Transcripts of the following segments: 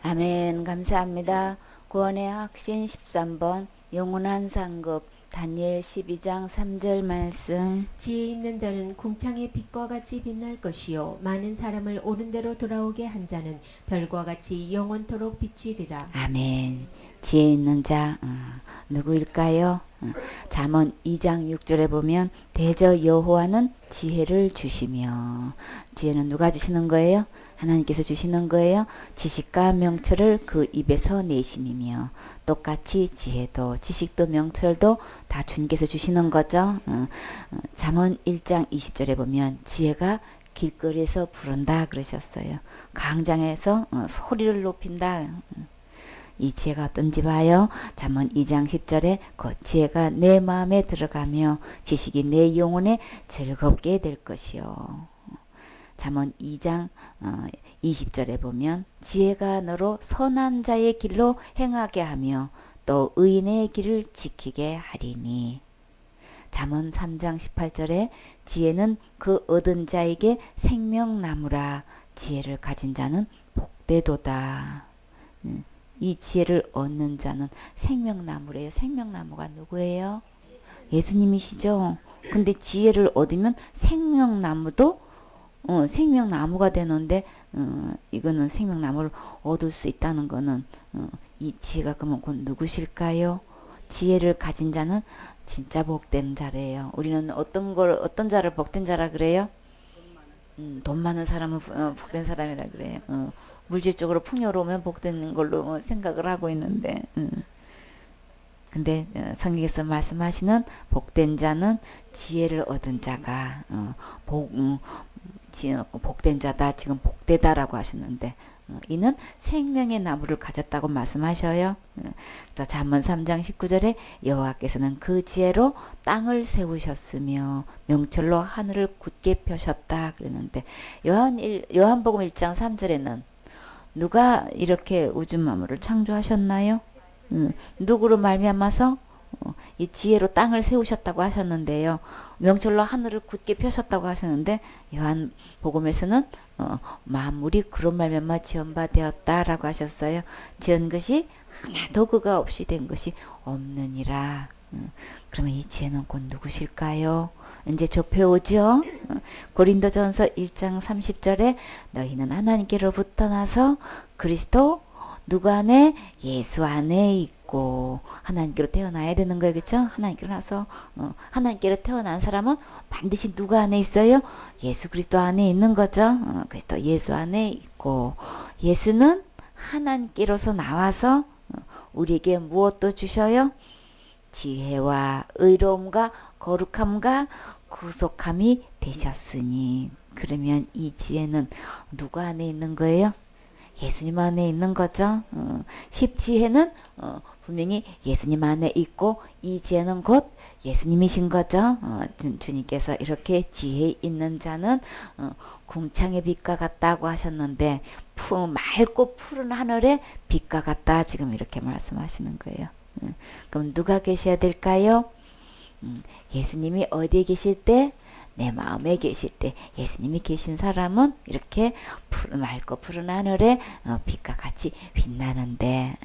아멘. 감사합니다. 구원의 확신 13번 영원한 상급 다니엘 12장 3절 말씀. 지혜 있는 자는 궁창의 빛과 같이 빛날 것이요 많은 사람을 옳은 대로 돌아오게 한 자는 별과 같이 영원토록 비추리라. 아멘. 지혜 있는 자 누구일까요? 잠언 2장 6절에 보면 대저 여호와는 지혜를 주시며, 지혜는 누가 주시는 거예요? 하나님께서 주시는 거예요. 지식과 명철을 그 입에서 내심이며, 똑같이 지혜도 지식도 명철도 다 주님께서 주시는 거죠. 잠언 1장 20절에 보면 지혜가 길거리에서 부른다 그러셨어요. 광장에서 소리를 높인다. 이 지혜가 어떤지 봐요. 잠언 2장 10절에 그 지혜가 내 마음에 들어가며 지식이 내 영혼에 즐겁게 될 것이요. 잠언 2장 20절에 보면 지혜가 너로 선한 자의 길로 행하게 하며 또 의인의 길을 지키게 하리니. 잠언 3장 18절에 지혜는 그 얻은 자에게 생명나무라. 지혜를 가진 자는 복되도다. 이 지혜를 얻는 자는 생명나무래요. 생명나무가 누구예요? 예수님이시죠. 근데 지혜를 얻으면 생명나무도 생명나무가 되는데, 이거는 생명나무를 얻을 수 있다는 거는, 이 지혜가 그러면 곧 누구실까요? 지혜를 가진 자는 진짜 복된 자래요. 우리는 어떤 자를 복된 자라 그래요? 돈 많은 사람은 복된 사람이라 그래요. 물질적으로 풍요로우면 복된 걸로 생각을 하고 있는데, 근데 성경에서 말씀하시는 복된 자는 지혜를 얻은 자가 복된 자다, 지금 복되다라고 하셨는데, 이는 생명의 나무를 가졌다고 말씀하셔요. 잠언 3장 19절에 여호와께서는 그 지혜로 땅을 세우셨으며 명철로 하늘을 굳게 펴셨다 그랬는데, 요한복음 1장 3절에는 누가 이렇게 우주 만물을 창조하셨나요? 누구로 말미암아서 이 지혜로 땅을 세우셨다고 하셨는데요. 명철로 하늘을 굳게 펴셨다고 하셨는데, 요한복음에서는 만물이 그런 말미암아 지은 바 되었다라고 하셨어요. 지은 것이 하나도 그가 없이 된 것이 없느니라. 그러면 이 지혜는 곧 누구실까요? 이제 좁혀오죠. 고린도전서 1장 30절에 너희는 하나님께로부터 나서 그리스도 누구 안에? 예수 안에 있고. 하나님께로 태어나야 되는 거예요. 그렇죠? 하나님께로 나서 하나님께로 태어난 사람은 반드시 누구 안에 있어요? 예수 그리스도 안에 있는 거죠. 그리스도 예수 안에 있고, 예수는 하나님께로서 나와서 우리에게 무엇도 주셔요? 지혜와 의로움과 거룩함과 구속함이 되셨으니. 그러면 이 지혜는 누구 안에 있는 거예요? 예수님 안에 있는 거죠. 십지혜는 분명히 예수님 안에 있고, 이 지혜는 곧 예수님이신 거죠. 주님께서 이렇게 지혜 있는 자는 궁창의 빛과 같다고 하셨는데, 맑고 푸른 하늘의 빛과 같다, 지금 이렇게 말씀하시는 거예요. 그럼 누가 계셔야 될까요? 예수님이 어디에 계실 때? 내 마음에 계실 때. 예수님이 계신 사람은 이렇게 맑고 푸른 하늘에 빛과 같이 빛나는데,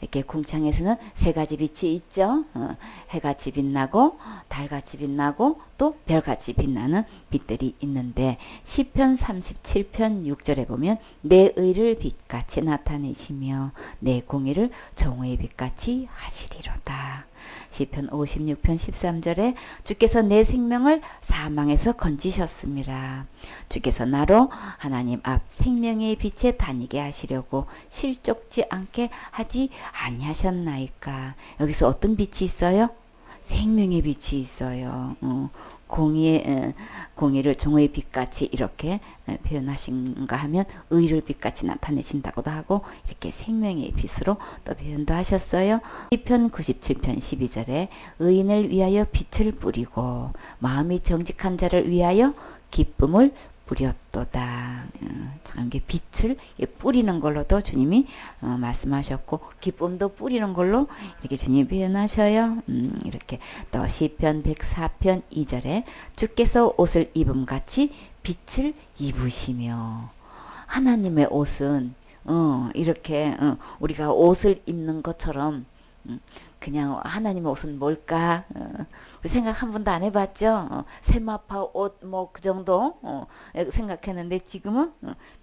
이렇게 궁창에서는 세 가지 빛이 있죠. 해같이 빛나고 달같이 빛나고 또 별같이 빛나는 빛들이 있는데, 시편 37편 6절에 보면 내 의를 빛같이 나타내시며 내 공의를 정오의 빛같이 하시리로다. 시편 56편 13절에 주께서 내 생명을 사망에서 건지셨습니다. 주께서 나로 하나님 앞 생명의 빛에 다니게 하시려고 실족지 않게 하지 아니하셨나이까. 여기서 어떤 빛이 있어요? 생명의 빛이 있어요. 공의를 정오의 빛같이 이렇게 표현하신가 하면 의를 빛같이 나타내신다고도 하고, 이렇게 생명의 빛으로 또 표현도 하셨어요. 시편 97편 12절에 의인을 위하여 빛을 뿌리고 마음이 정직한 자를 위하여 기쁨을 뿌렸도다. 참 이게 빛을 뿌리는 걸로도 주님이 말씀하셨고, 기쁨도 뿌리는 걸로 이렇게 주님이 표현하셔요. 이렇게 또 시편 104편 2절에 주께서 옷을 입음같이 빛을 입으시며. 하나님의 옷은 이렇게 우리가 옷을 입는 것처럼 그냥 하나님의 옷은 뭘까? 우리 생각 한 번도 안 해봤죠? 세마파 옷 뭐 그 정도 생각했는데 지금은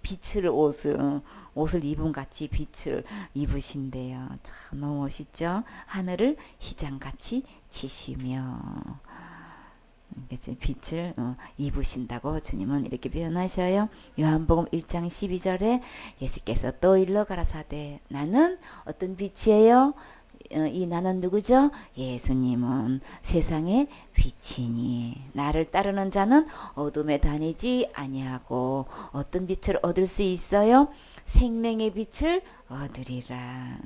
빛을 옷을 입은 같이 빛을 입으신대요. 참 너무 멋있죠? 하늘을 시장같이 치시며 빛을 입으신다고 주님은 이렇게 표현하셔요. 요한복음 1장 12절에 예수께서 또 일러 가라사대 나는 어떤 빛이에요? 이 나는 누구죠? 예수님은 세상의 빛이니 나를 따르는 자는 어둠에 다니지 아니하고 어떤 빛을 얻을 수 있어요? 생명의 빛을 얻으리라.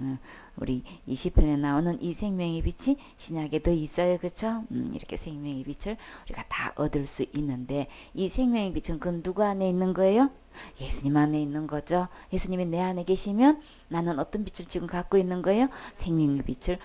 우리 이 시편에 나오는 이 생명의 빛이 신약에도 있어요. 그렇죠? 이렇게 생명의 빛을 우리가 다 얻을 수 있는데 이 생명의 빛은 그건 누구 안에 있는 거예요? 예수님 안에 있는 거죠. 예수님이 내 안에 계시면 나는 어떤 빛을 지금 갖고 있는 거예요? 생명의 빛을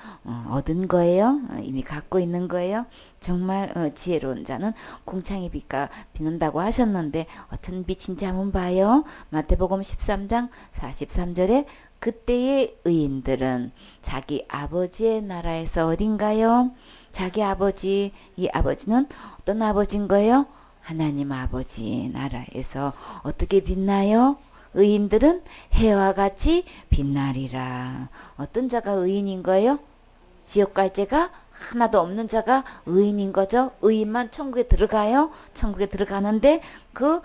얻은 거예요. 이미 갖고 있는 거예요. 정말 지혜로운 자는 궁창의 빛과 빛난다고 하셨는데 어떤 빛인지 한번 봐요. 마태복음 13장 43절에 그때의 의인들은 자기 아버지의 나라에서 어딘가요? 자기 아버지, 이 아버지는 어떤 아버지인 거예요? 하나님 아버지 나라에서 어떻게 빛나요? 의인들은 해와 같이 빛나리라. 어떤 자가 의인인 거예요? 지옥 갈 죄가 하나도 없는 자가 의인인 거죠. 의인만 천국에 들어가요. 천국에 들어가는데 그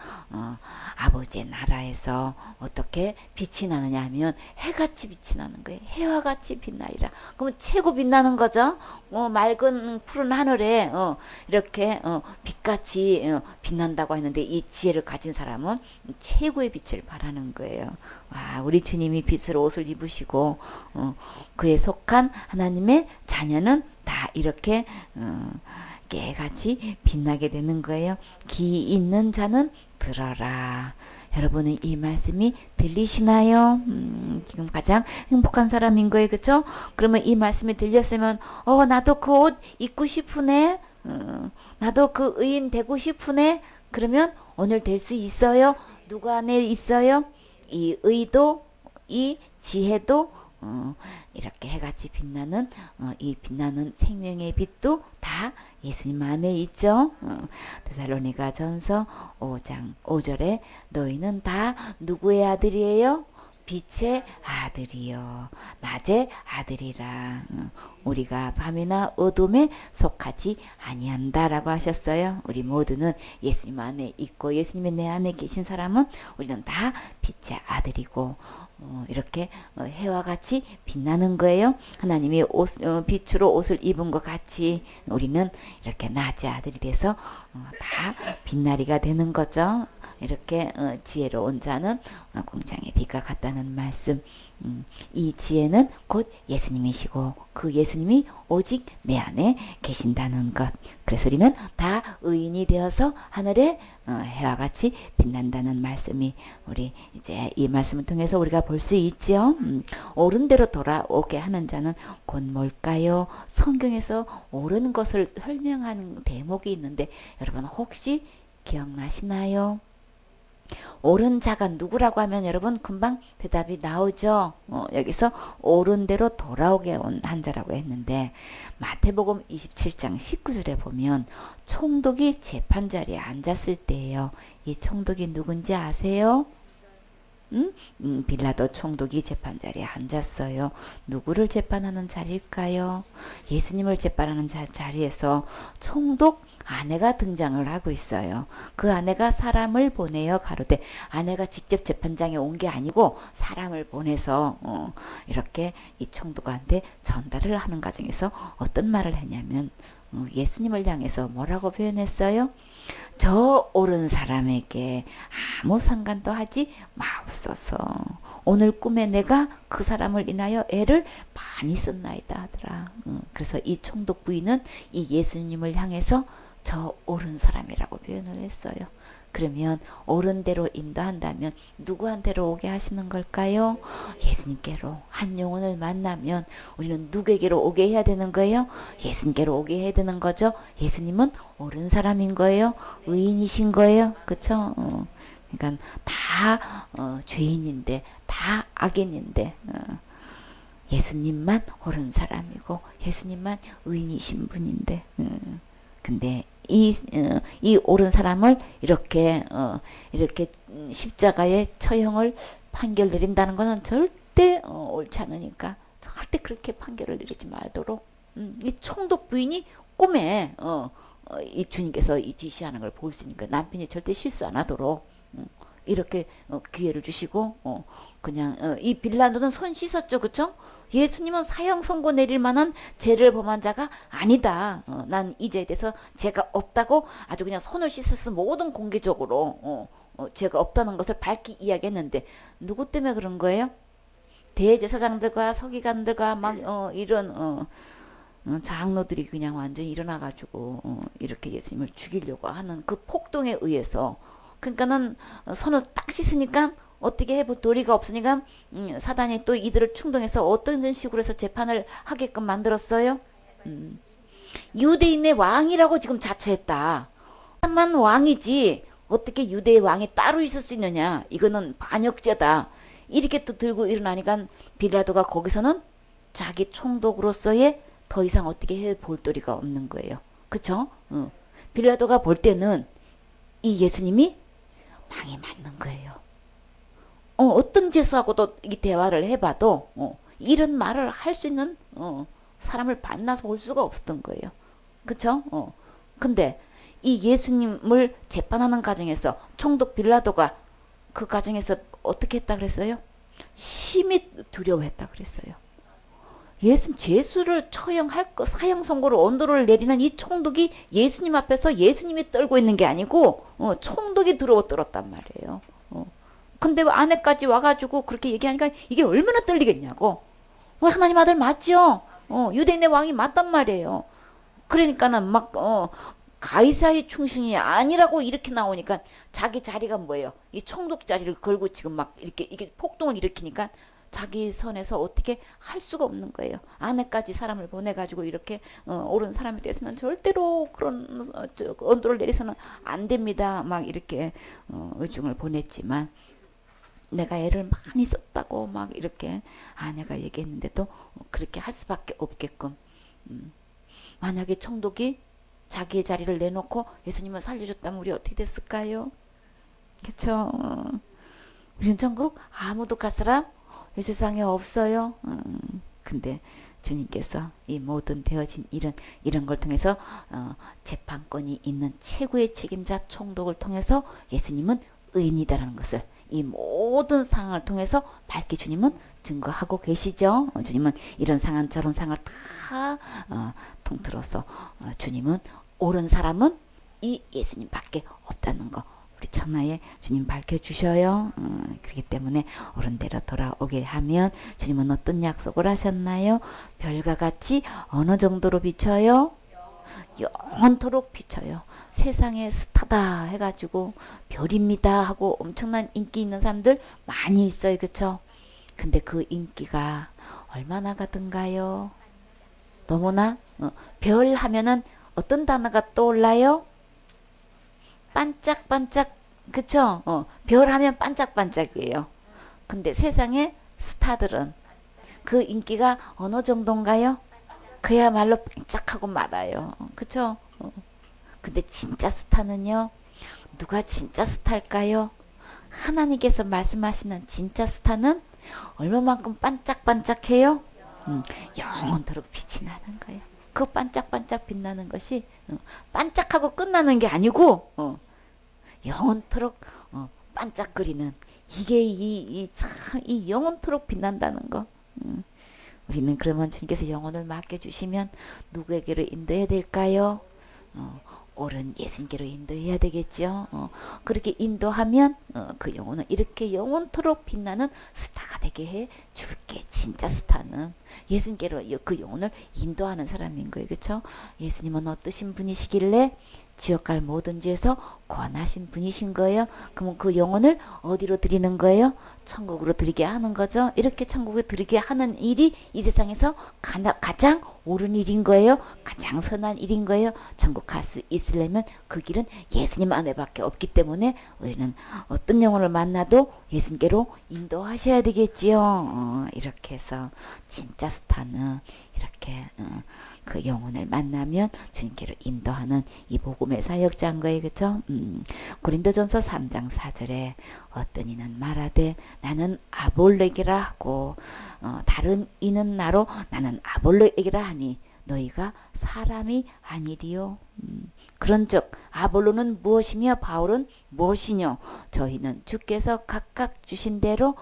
아버지의 나라에서 어떻게 빛이 나느냐 하면 해같이 빛이 나는 거예요. 해와 같이 빛나리라. 그러면 최고 빛나는 거죠. 맑은 푸른 하늘에 이렇게 빛같이 빛난다고 했는데 이 지혜를 가진 사람은 최고의 빛을 바라는 거예요. 와, 우리 주님이 빛을 옷을 입으시고 그에 속한 하나님의 자녀는 다 이렇게 깨같이 빛나게 되는 거예요. 귀 있는 자는 들어라. 여러분은 이 말씀이 들리시나요? 지금 가장 행복한 사람인 거예요. 그쵸? 그러면 이 말씀이 들렸으면 나도 그 옷 입고 싶으네. 나도 그 의인 되고 싶으네. 그러면 오늘 될 수 있어요? 누구 안에 있어요? 이 의도, 이 지혜도 이렇게 해같이 빛나는 이 빛나는 생명의 빛도 다 예수님 안에 있죠. 데살로니가 전서 5장 5절에 너희는 다 누구의 아들이에요? 빛의 아들이요 낮의 아들이라. 우리가 밤이나 어둠에 속하지 아니한다라고 하셨어요. 우리 모두는 예수님 안에 있고 예수님이 내 안에 계신 사람은 우리는 다 빛의 아들이고 이렇게 해와 같이 빛나는 거예요. 하나님이 빛으로 옷을 입은 것 같이 우리는 이렇게 낮의 아들이 돼서 다 빛나리가 되는 거죠. 이렇게 지혜로운 자는 궁창의 빛과 같다는 말씀. 이 지혜는 곧 예수님이시고 그 예수님이 오직 내 안에 계신다는 것. 그래서 우리는 다 의인이 되어서 하늘에 해와 같이 빛난다는 말씀이 우리 이제 이 말씀을 통해서 우리가 볼 수 있죠. 옳은 대로 돌아오게 하는 자는 곧 뭘까요? 성경에서 옳은 것을 설명하는 대목이 있는데 여러분 혹시 기억나시나요? 옳은 자가 누구라고 하면 여러분 금방 대답이 나오죠. 여기서 옳은 대로 돌아오게 한 자라고 했는데 마태복음 27장 19절에 보면 총독이 재판자리에 앉았을 때예요. 이 총독이 누군지 아세요? 빌라도 총독이 재판자리에 앉았어요. 누구를 재판하는 자리일까요? 예수님을 재판하는 자리에서 총독 아내가 등장을 하고 있어요. 그 아내가 사람을 보내어 가로되 아내가 직접 재판장에 온 게 아니고 사람을 보내서 이렇게 이 총독한테 전달을 하는 과정에서 어떤 말을 했냐면 예수님을 향해서 뭐라고 표현했어요? 저 옳은 사람에게 아무 상관도 하지 마옵소서. 오늘 꿈에 내가 그 사람을 인하여 애를 많이 썼나이다 하더라. 그래서 이 총독 부인은 이 예수님을 향해서 저 옳은 사람이라고 표현을 했어요. 그러면 옳은 대로 인도한다면 누구한테로 오게 하시는 걸까요? 예수님께로. 한 영혼을 만나면 우리는 누구에게로 오게 해야 되는 거예요? 예수님께로 오게 해야 되는 거죠. 예수님은 옳은 사람인 거예요. 의인이신 거예요. 그쵸? 그러니까 다 죄인인데, 다 악인인데 예수님만 옳은 사람이고 예수님만 의인이신 분인데, 근데 이 옳은 사람을 이렇게 십자가에 처형을 판결 내린다는 것은 절대 옳지 않으니까 절대 그렇게 판결을 내리지 말도록, 이 총독 부인이 꿈에 이 주님께서 이 지시하는 걸 볼 수 있으니까 남편이 절대 실수 안 하도록 이렇게 기회를 주시고, 그냥 이 빌라도는 손 씻었죠, 그쵸? 예수님은 사형 선고 내릴 만한 죄를 범한 자가 아니다. 난 이 죄에 대해서 죄가 없다고 아주 그냥 손을 씻어서 모든 공개적으로 죄가 없다는 것을 밝히 이야기했는데, 누구 때문에 그런 거예요? 대제사장들과 서기관들과 막 이런 장로들이 그냥 완전히 일어나가지고 이렇게 예수님을 죽이려고 하는 그 폭동에 의해서, 그러니까는 손을 딱 씻으니까 어떻게 해볼 도리가 없으니까 사단이 또 이들을 충동해서 어떤 식으로 해서 재판을 하게끔 만들었어요. 유대인의 왕이라고 지금 자처했다. 만 왕이지 어떻게 유대의 왕이 따로 있을 수 있느냐, 이거는 반역죄다. 이렇게 또 들고 일어나니까 빌라도가 거기서는 자기 총독으로서의 더 이상 어떻게 해볼 도리가 없는 거예요. 그쵸? 빌라도가 볼 때는 이 예수님이 망이 맞는 거예요. 어떤 죄수하고도 이 대화를 해봐도 이런 말을 할 수 있는 사람을 만나서 올 수가 없었던 거예요. 그쵸? 근데 이 예수님을 재판하는 과정에서 총독 빌라도가 그 과정에서 어떻게 했다 그랬어요? 심히 두려워했다 그랬어요. 죄수를 처형할 거, 사형 선고를 언도를 내리는 이 총독이 예수님 앞에서 예수님이 떨고 있는 게 아니고 총독이 두려워 떨었단 말이에요. 근데 왜 아내까지 와가지고 그렇게 얘기하니까 이게 얼마나 떨리겠냐고. 하나님 아들 맞죠? 유대인의 왕이 맞단 말이에요. 그러니까는 막 가이사의 충신이 아니라고 이렇게 나오니까 자기 자리가 뭐예요? 이 총독 자리를 걸고 지금 막 이렇게 이게 폭동을 일으키니까 자기 선에서 어떻게 할 수가 없는 거예요. 아내까지 사람을 보내가지고 이렇게 옳은 사람에 대해서는 절대로 그런 언도를 내려서는 안 됩니다. 막 이렇게 의중을 보냈지만, 내가 애를 많이 썼다고 막 이렇게 아내가 얘기했는데도 그렇게 할 수밖에 없게끔, 만약에 총독이 자기의 자리를 내놓고 예수님을 살려줬다면 우리 어떻게 됐을까요? 그쵸? 우리는 천국 아무도 갈 사람 이 세상에 없어요. 근데 주님께서 이 모든 되어진 이런 걸 통해서 재판권이 있는 최고의 책임자 총독을 통해서 예수님은 의인이다라는 것을 이 모든 상황을 통해서 밝히 주님은 증거하고 계시죠. 주님은 이런 상황 저런 상황을 다 통틀어서 주님은 옳은 사람은 이 예수님밖에 없다는 거 우리 천하에 주님 밝혀주셔요. 그렇기 때문에 옳은 대로 돌아오게 하면 주님은 어떤 약속을 하셨나요? 별과 같이 어느 정도로 비춰요? 영원토록 비춰요. 세상의 스타다 해가지고 별입니다 하고 엄청난 인기 있는 사람들 많이 있어요. 그쵸? 근데 그 인기가 얼마나 가든가요? 너무나 별 하면은 어떤 단어가 떠올라요? 반짝반짝. 그쵸? 별 하면 반짝반짝이에요. 근데 세상의 스타들은 그 인기가 어느 정도인가요? 그야말로 반짝하고 말아요. 그쵸? 근데 진짜 스타는요? 누가 진짜 스타일까요? 하나님께서 말씀하시는 진짜 스타는 얼마만큼 반짝반짝해요? 영원토록 빛이 나는 거예요. 그 반짝반짝 빛나는 것이 반짝하고 끝나는 게 아니고 영원토록 반짝거리는, 이게 이 영원토록 빛난다는 거. 우리는 그러면 주님께서 영혼을 맡겨주시면 누구에게로 인도해야 될까요? 옳은 예수님께로 인도해야 되겠죠. 그렇게 인도하면 그 영혼은 이렇게 영원토록 빛나는 스타가 되게 해 줄게. 진짜 스타는 예수님께로 그 영혼을 인도하는 사람인 거예요. 그렇죠? 예수님은 어떠신 분이시길래 지옥 갈 모든 죄에서 권하신 분이신 거예요. 그러면 그 영혼을 어디로 드리는 거예요? 천국으로 드리게 하는 거죠. 이렇게 천국에 드리게 하는 일이 이 세상에서 가장 옳은 일인 거예요. 가장 선한 일인 거예요. 천국 갈 수 있으려면 그 길은 예수님 안에밖에 없기 때문에 우리는 어떤 영혼을 만나도 예수님께로 인도하셔야 되겠지요. 이렇게 해서 진짜 스타는 이렇게 그 영혼을 만나면 주님께로 인도하는 이 복음의 사역자인 거예요. 그죠? 고린도전서 3장 4절에 어떤 이는 말하되 나는 아볼로에게라 하고 다른 이는 나로 나는 아볼로에게라 하니 너희가 사람이 아니리요. 그런즉 아볼로는 무엇이며 바울은 무엇이뇨? 저희는 주께서 각각 주신 대로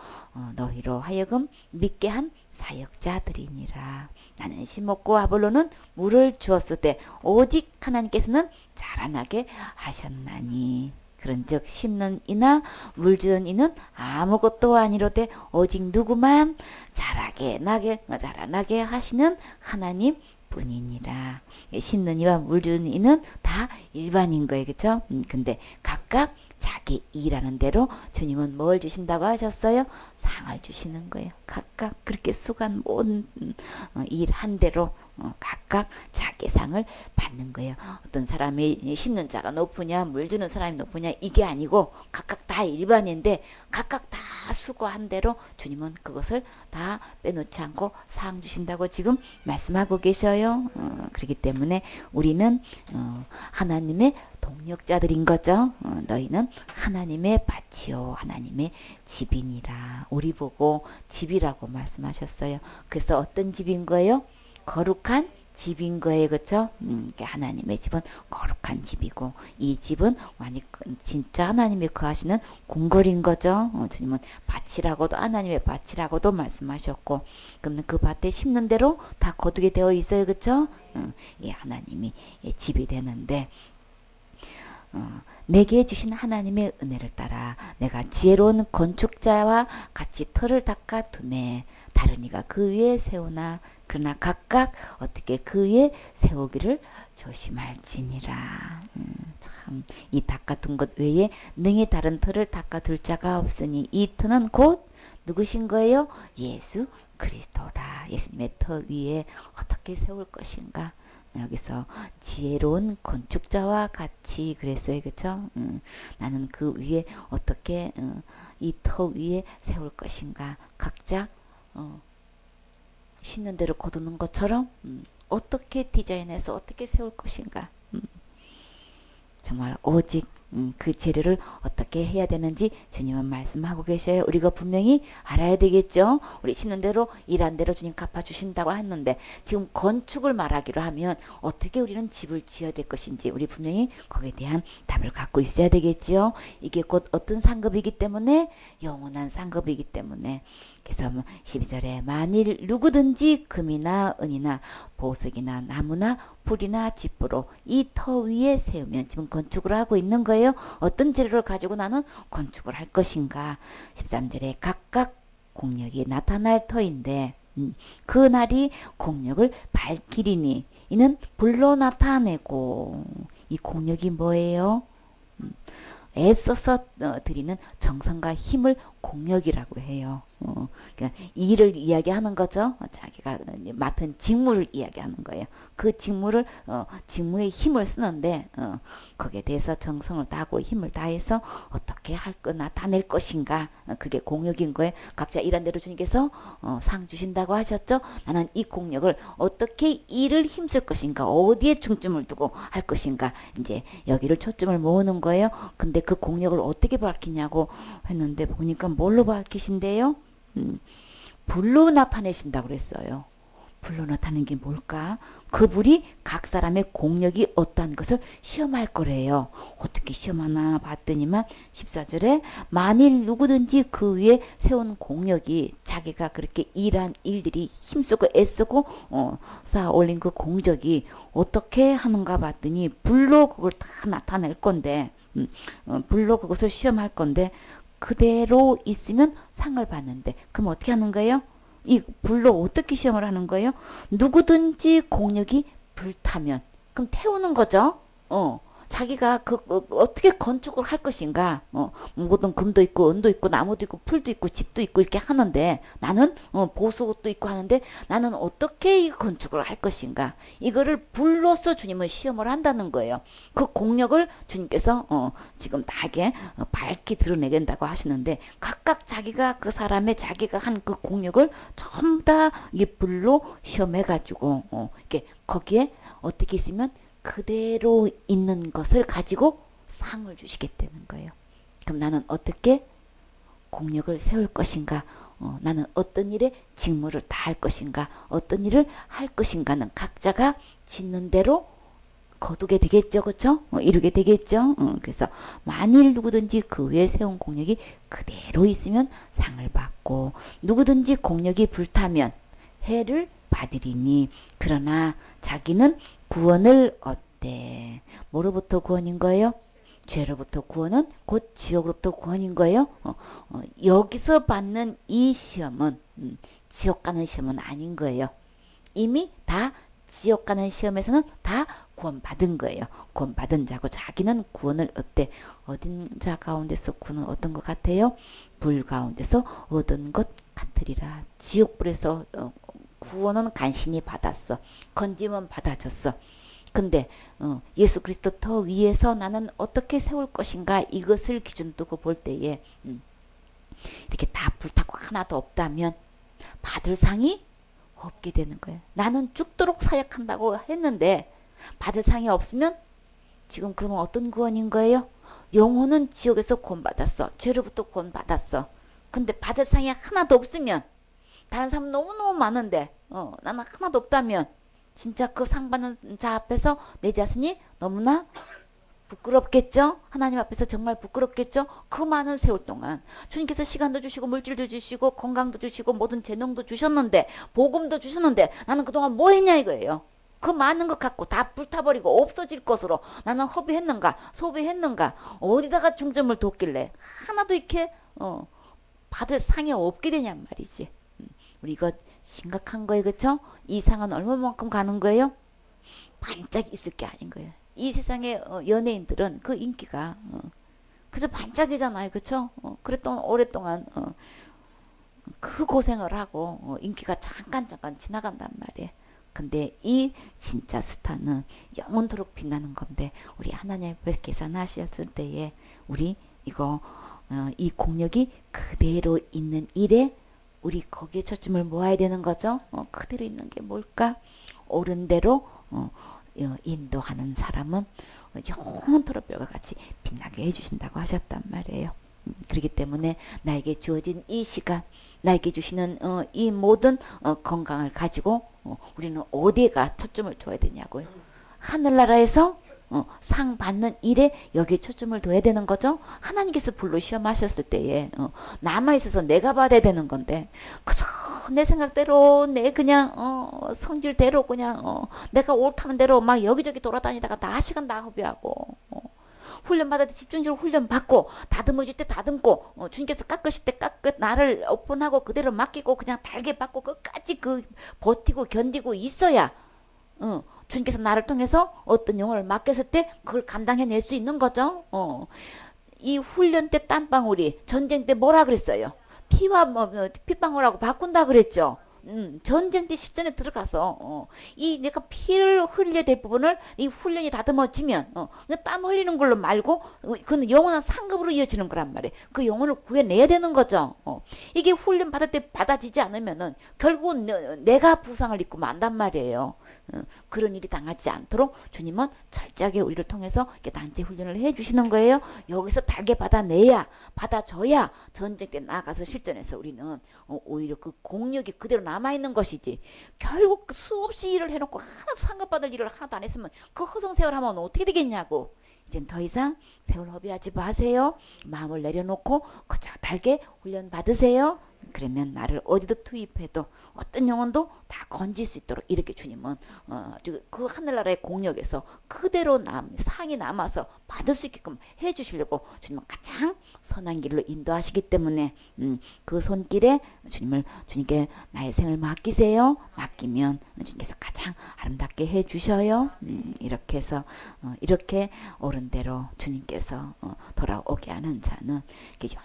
너희로 하여금 믿게 한 사역자들이니라. 나는 심었고 아볼로는 물을 주었을 때 오직 하나님께서는 자라나게 하셨나니. 그런즉 심는 이나 물 주는 이는 아무것도 아니로되 오직 누구만 자라나게 하시는 하나님 뿐이니라. 심는 이와 물 주는 이는 다 일반인 거예요. 그쵸? 근데 각각 자기 일하는 대로 주님은 뭘 주신다고 하셨어요? 상을 주시는 거예요. 각각 그렇게 수간 모든 일한 대로 각각 자기 상을 받는 거예요. 어떤 사람이 심는 자가 높으냐 물 주는 사람이 높으냐 이게 아니고 각각 다 일반인데 각각 다 수고한 대로 주님은 그것을 다 빼놓지 않고 상 주신다고 지금 말씀하고 계셔요. 그렇기 때문에 우리는 하나님의 동력자들인 거죠. 너희는 하나님의 밭이요 하나님의 집이니라. 우리 보고 집이라고 말씀하셨어요. 그래서 어떤 집인 거예요? 거룩한 집인 거예요. 그렇죠? 하나님의 집은 거룩한 집이고 이 집은 진짜 하나님이 거하시는 궁궐인 거죠. 주님은 밭이라고도 하나님의 밭이라고도 말씀하셨고 그러면 그 밭에 심는 대로 다 거두게 되어 있어요. 그렇죠? 이 하나님이 집이 되는데 내게 주신 하나님의 은혜를 따라 내가 지혜로운 건축자와 같이 터를 닦아 두매 다른 이가 그 위에 세우나 그러나 각각 어떻게 그 위에 세우기를 조심할지니라. 참 이 닦아둔 것 외에 능히 다른 터를 닦아둘 자가 없으니 이 터는 곧 누구신 거예요? 예수 그리스도라. 예수님의 터 위에 어떻게 세울 것인가? 여기서 지혜로운 건축자와 같이 그랬어요. 그쵸? 나는 그 위에 어떻게 이 터 위에 세울 것인가? 각자 심는 대로 거두는 것처럼 어떻게 디자인해서 어떻게 세울 것인가? 정말 오직 그 재료를 어떻게 해야 되는지 주님은 말씀하고 계셔요. 우리가 분명히 알아야 되겠죠. 우리 심는 대로 일한 대로 주님 갚아주신다고 했는데 지금 건축을 말하기로 하면 어떻게 우리는 집을 지어야 될 것인지 우리 분명히 거기에 대한 답을 갖고 있어야 되겠죠. 이게 곧 어떤 상급이기 때문에 영원한 상급이기 때문에 그래서 12절에 만일 누구든지 금이나 은이나 보석이나 나무나 불이나 집부로 이 터 위에 세우면 지금 건축을 하고 있는 거예요. 어떤 재료를 가지고 나는 건축을 할 것인가. 13절에 각각 공력이 나타날 터인데 그 날이 공력을 밝히리니 이는 불로 나타내고 이 공력이 뭐예요? 애써서 드리는 정성과 힘을 공력이라고 해요. 그러니까 일을 이야기하는 거죠. 자기가 맡은 직무를 이야기하는 거예요. 그 직무를 직무에 힘을 쓰는데 거기에 대해서 정성을 다하고 힘을 다해서 어떻게 할 거 나타낼 것인가. 그게 공력인 거예요. 각자 일한 대로 주님께서 상 주신다고 하셨죠. 나는 이 공력을 어떻게 일을 힘쓸 것인가, 어디에 중점을 두고 할 것인가. 이제 여기를 초점을 모으는 거예요. 근데 그 공력을 어떻게 밝히냐고 했는데 보니까 뭘로 밝히신대요? 불로 나타내신다고 그랬어요. 불로 나타내는 게 뭘까? 그 불이 각 사람의 공력이 어떠한 것을 시험할 거래요. 어떻게 시험하나 봤더니만 14절에 만일 누구든지 그 위에 세운 공력이 자기가 그렇게 일한 일들이 힘쓰고 애쓰고 쌓아 올린 그 공적이 어떻게 하는가 봤더니 불로 그걸 다 나타낼 건데 불로 그것을 시험할 건데 그대로 있으면 상을 받는데 그럼 어떻게 하는 거예요? 이 불로 어떻게 시험을 하는 거예요? 누구든지 공력이 불타면 그럼 태우는 거죠. 자기가 어떻게 건축을 할 것인가. 모든 금도 있고 은도 있고 나무도 있고 풀도 있고 집도 있고 이렇게 하는데 나는 보석도 있고 하는데 나는 어떻게 이 건축을 할 것인가. 이거를 불로써 주님은 시험을 한다는 거예요. 그 공력을 주님께서 지금 다게 밝게 드러내게 된다고 하시는데 각각 자기가 그 사람의 자기가 한 그 공력을 전부 다 이 불로 시험해 가지고 이렇게 거기에 어떻게 있으면 그대로 있는 것을 가지고 상을 주시게 되는 거예요. 그럼 나는 어떻게 공력을 세울 것인가? 나는 어떤 일에 직무를 다할 것인가? 어떤 일을 할 것인가는 각자가 짓는 대로 거두게 되겠죠, 그렇죠? 이루게 되겠죠. 그래서 만일 누구든지 그 위에 세운 공력이 그대로 있으면 상을 받고 누구든지 공력이 불타면 해를 받으리니 그러나 자기는 구원을 얻대. 뭐로부터 구원인 거예요? 죄로부터 구원은 곧 지옥으로부터 구원인 거예요. 여기서 받는 이 시험은 지옥 가는 시험은 아닌 거예요. 이미 다 지옥 가는 시험에서는 다 구원받은 거예요. 구원받은 자고 자기는 구원을 얻대. 얻은 자 가운데서 구원은 어떤 것 같아요? 불 가운데서 얻은 것 같으리라. 지옥불에서 구원은 간신히 받았어. 건짐은 받아졌어. 근데 예수 그리스도 더 위에서 나는 어떻게 세울 것인가 이것을 기준 두고 볼 때에 이렇게 다 불타고 하나도 없다면 받을 상이 없게 되는 거예요. 나는 죽도록 사역한다고 했는데 받을 상이 없으면 지금 그러면 어떤 구원인 거예요? 영혼은 지옥에서 구원받았어. 죄로부터 구원받았어. 근데 받을 상이 하나도 없으면 다른 사람 너무너무 많은데 나는 하나도 없다면 진짜 그 상 받는 자 앞에서 내 자신이 너무나 부끄럽겠죠? 하나님 앞에서 정말 부끄럽겠죠? 그 많은 세월 동안 주님께서 시간도 주시고 물질도 주시고 건강도 주시고 모든 재능도 주셨는데 복음도 주셨는데 나는 그동안 뭐 했냐 이거예요. 그 많은 것 갖고 다 불타버리고 없어질 것으로 나는 허비했는가 소비했는가 어디다가 중점을 뒀길래 하나도 이렇게 받을 상이 없게 되냔 말이지. 우리 이거 심각한 거예요. 그렇죠? 이 상은 얼마만큼 가는 거예요? 반짝 있을 게 아닌 거예요. 이 세상의 연예인들은 그 인기가 그래서 반짝이잖아요. 그렇죠? 그랬던 오랫동안 그 고생을 하고 인기가 잠깐 지나간단 말이에요. 근데 이 진짜 스타는 영원토록 빛나는 건데 우리 하나님 앞에 계산하셨을 때에 우리 이거 이 공력이 그대로 있는 일에 우리 거기에 초점을 모아야 되는 거죠. 그대로 있는 게 뭘까? 옳은 대로 인도하는 사람은 영원토록 별과 같이 빛나게 해주신다고 하셨단 말이에요. 그렇기 때문에 나에게 주어진 이 시간, 나에게 주시는 이 모든 건강을 가지고 우리는 어디에가 초점을 둬야 되냐고요. 하늘나라에서 상 받는 일에 여기에 초점을 둬야 되는 거죠. 하나님께서 불로 시험하셨을 때에 남아있어서 내가 받아야 되는 건데 그저 내 생각대로 내 그냥 성질대로 그냥 내가 옳다는 대로 막 여기저기 돌아다니다가 다 시간 다 허비하고 훈련 받을 때 집중적으로 훈련 받고 다듬어질 때 다듬고 주님께서 깎으실 때 깎고 나를 오픈하고 그대로 맡기고 그냥 달게 받고 끝까지 버티고 견디고 있어야 주님께서 나를 통해서 어떤 영혼을 맡겼을 때 그걸 감당해낼 수 있는 거죠. 이 훈련 때 땀방울이 전쟁 때 뭐라 그랬어요? 피와 핏방울하고 바꾼다 그랬죠. 전쟁 때 실전에 들어가서 이 내가 피를 흘려야 될 부분을 이 훈련이 다듬어지면 땀 흘리는 걸로 말고 그는 영원한 상급으로 이어지는 거란 말이에요. 그 영혼을 구해내야 되는 거죠. 이게 훈련 받을 때 받아지지 않으면은 결국은 내가 부상을 입고 만단 말이에요. 그런 일이 당하지 않도록 주님은 철저하게 우리를 통해서 이렇게 단체 훈련을 해주시는 거예요. 여기서 달게 받아줘야 전쟁 때 나가서 실전에서 우리는 오히려 그 공력이 그대로 남아있는 것이지. 결국 수없이 일을 해놓고 하나도 상급받을 일을 하나도 안 했으면 그 허송세월 하면 어떻게 되겠냐고. 이젠 더 이상 세월 허비하지 마세요. 마음을 내려놓고 그저 달게 훈련 받으세요. 그러면 나를 어디든 투입해도 어떤 영혼도 다 건질 수 있도록 이렇게 주님은 그 하늘나라의 공력에서 그대로 상이 남아서 받을 수 있게끔 해주시려고 주님은 가장 선한 길로 인도하시기 때문에 그 손길에 주님께 나의 생을 맡기세요. 맡기면 주님께서 가장 아름답게 해주셔요. 이렇게 해서 이렇게 옳은 대로 주님께서 돌아오게 하는 자는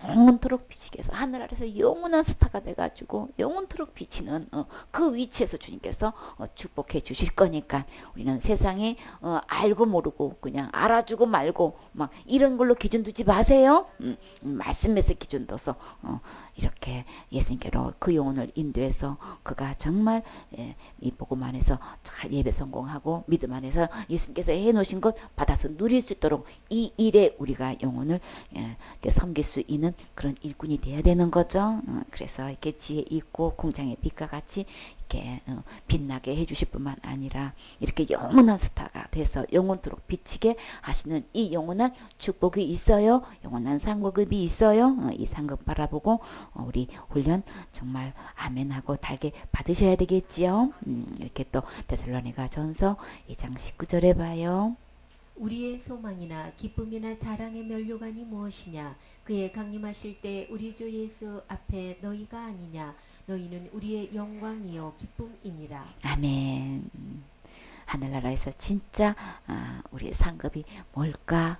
영원토록 비치게 해서 하늘 아래서 영원한 스타가 돼가지고 영원토록 비치는 그 위치에서 주님께서 축복해 주실 거니까 우리는 세상에 알고 모르고 그냥 알아주고 말고 막 이런 걸로 기준 두지 마세요. 말씀에서 기준 둬서 이렇게 예수님께로 그 영혼을 인도해서 그가 정말 이 복음 안에서 잘 예배 성공하고 믿음 안에서 예수님께서 해놓으신 것 받아서 누릴 수 있도록 이 일에 우리가 영혼을 섬길 수 있는 그런 일꾼이 돼야 되는 거죠. 그래서 이렇게 지혜 있고 공장의 빛과 같이 이렇게 빛나게 해주실 뿐만 아니라 이렇게 영원한 스타가 돼서 영원토록 비치게 하시는 이 영원한 축복이 있어요. 영원한 상급이 있어요. 이 상급 바라보고 우리 훈련 정말 아멘하고 달게 받으셔야 되겠지요. 이렇게 또 데살로니가 전서 2장 19절에 봐요. 우리의 소망이나 기쁨이나 자랑의 면류관이 무엇이냐? 그의 강림하실 때 우리 주 예수 앞에 너희가 아니냐? 너희는 우리의 영광이요 기쁨이니라. 아멘. 하늘나라에서 진짜 우리의 상급이 뭘까?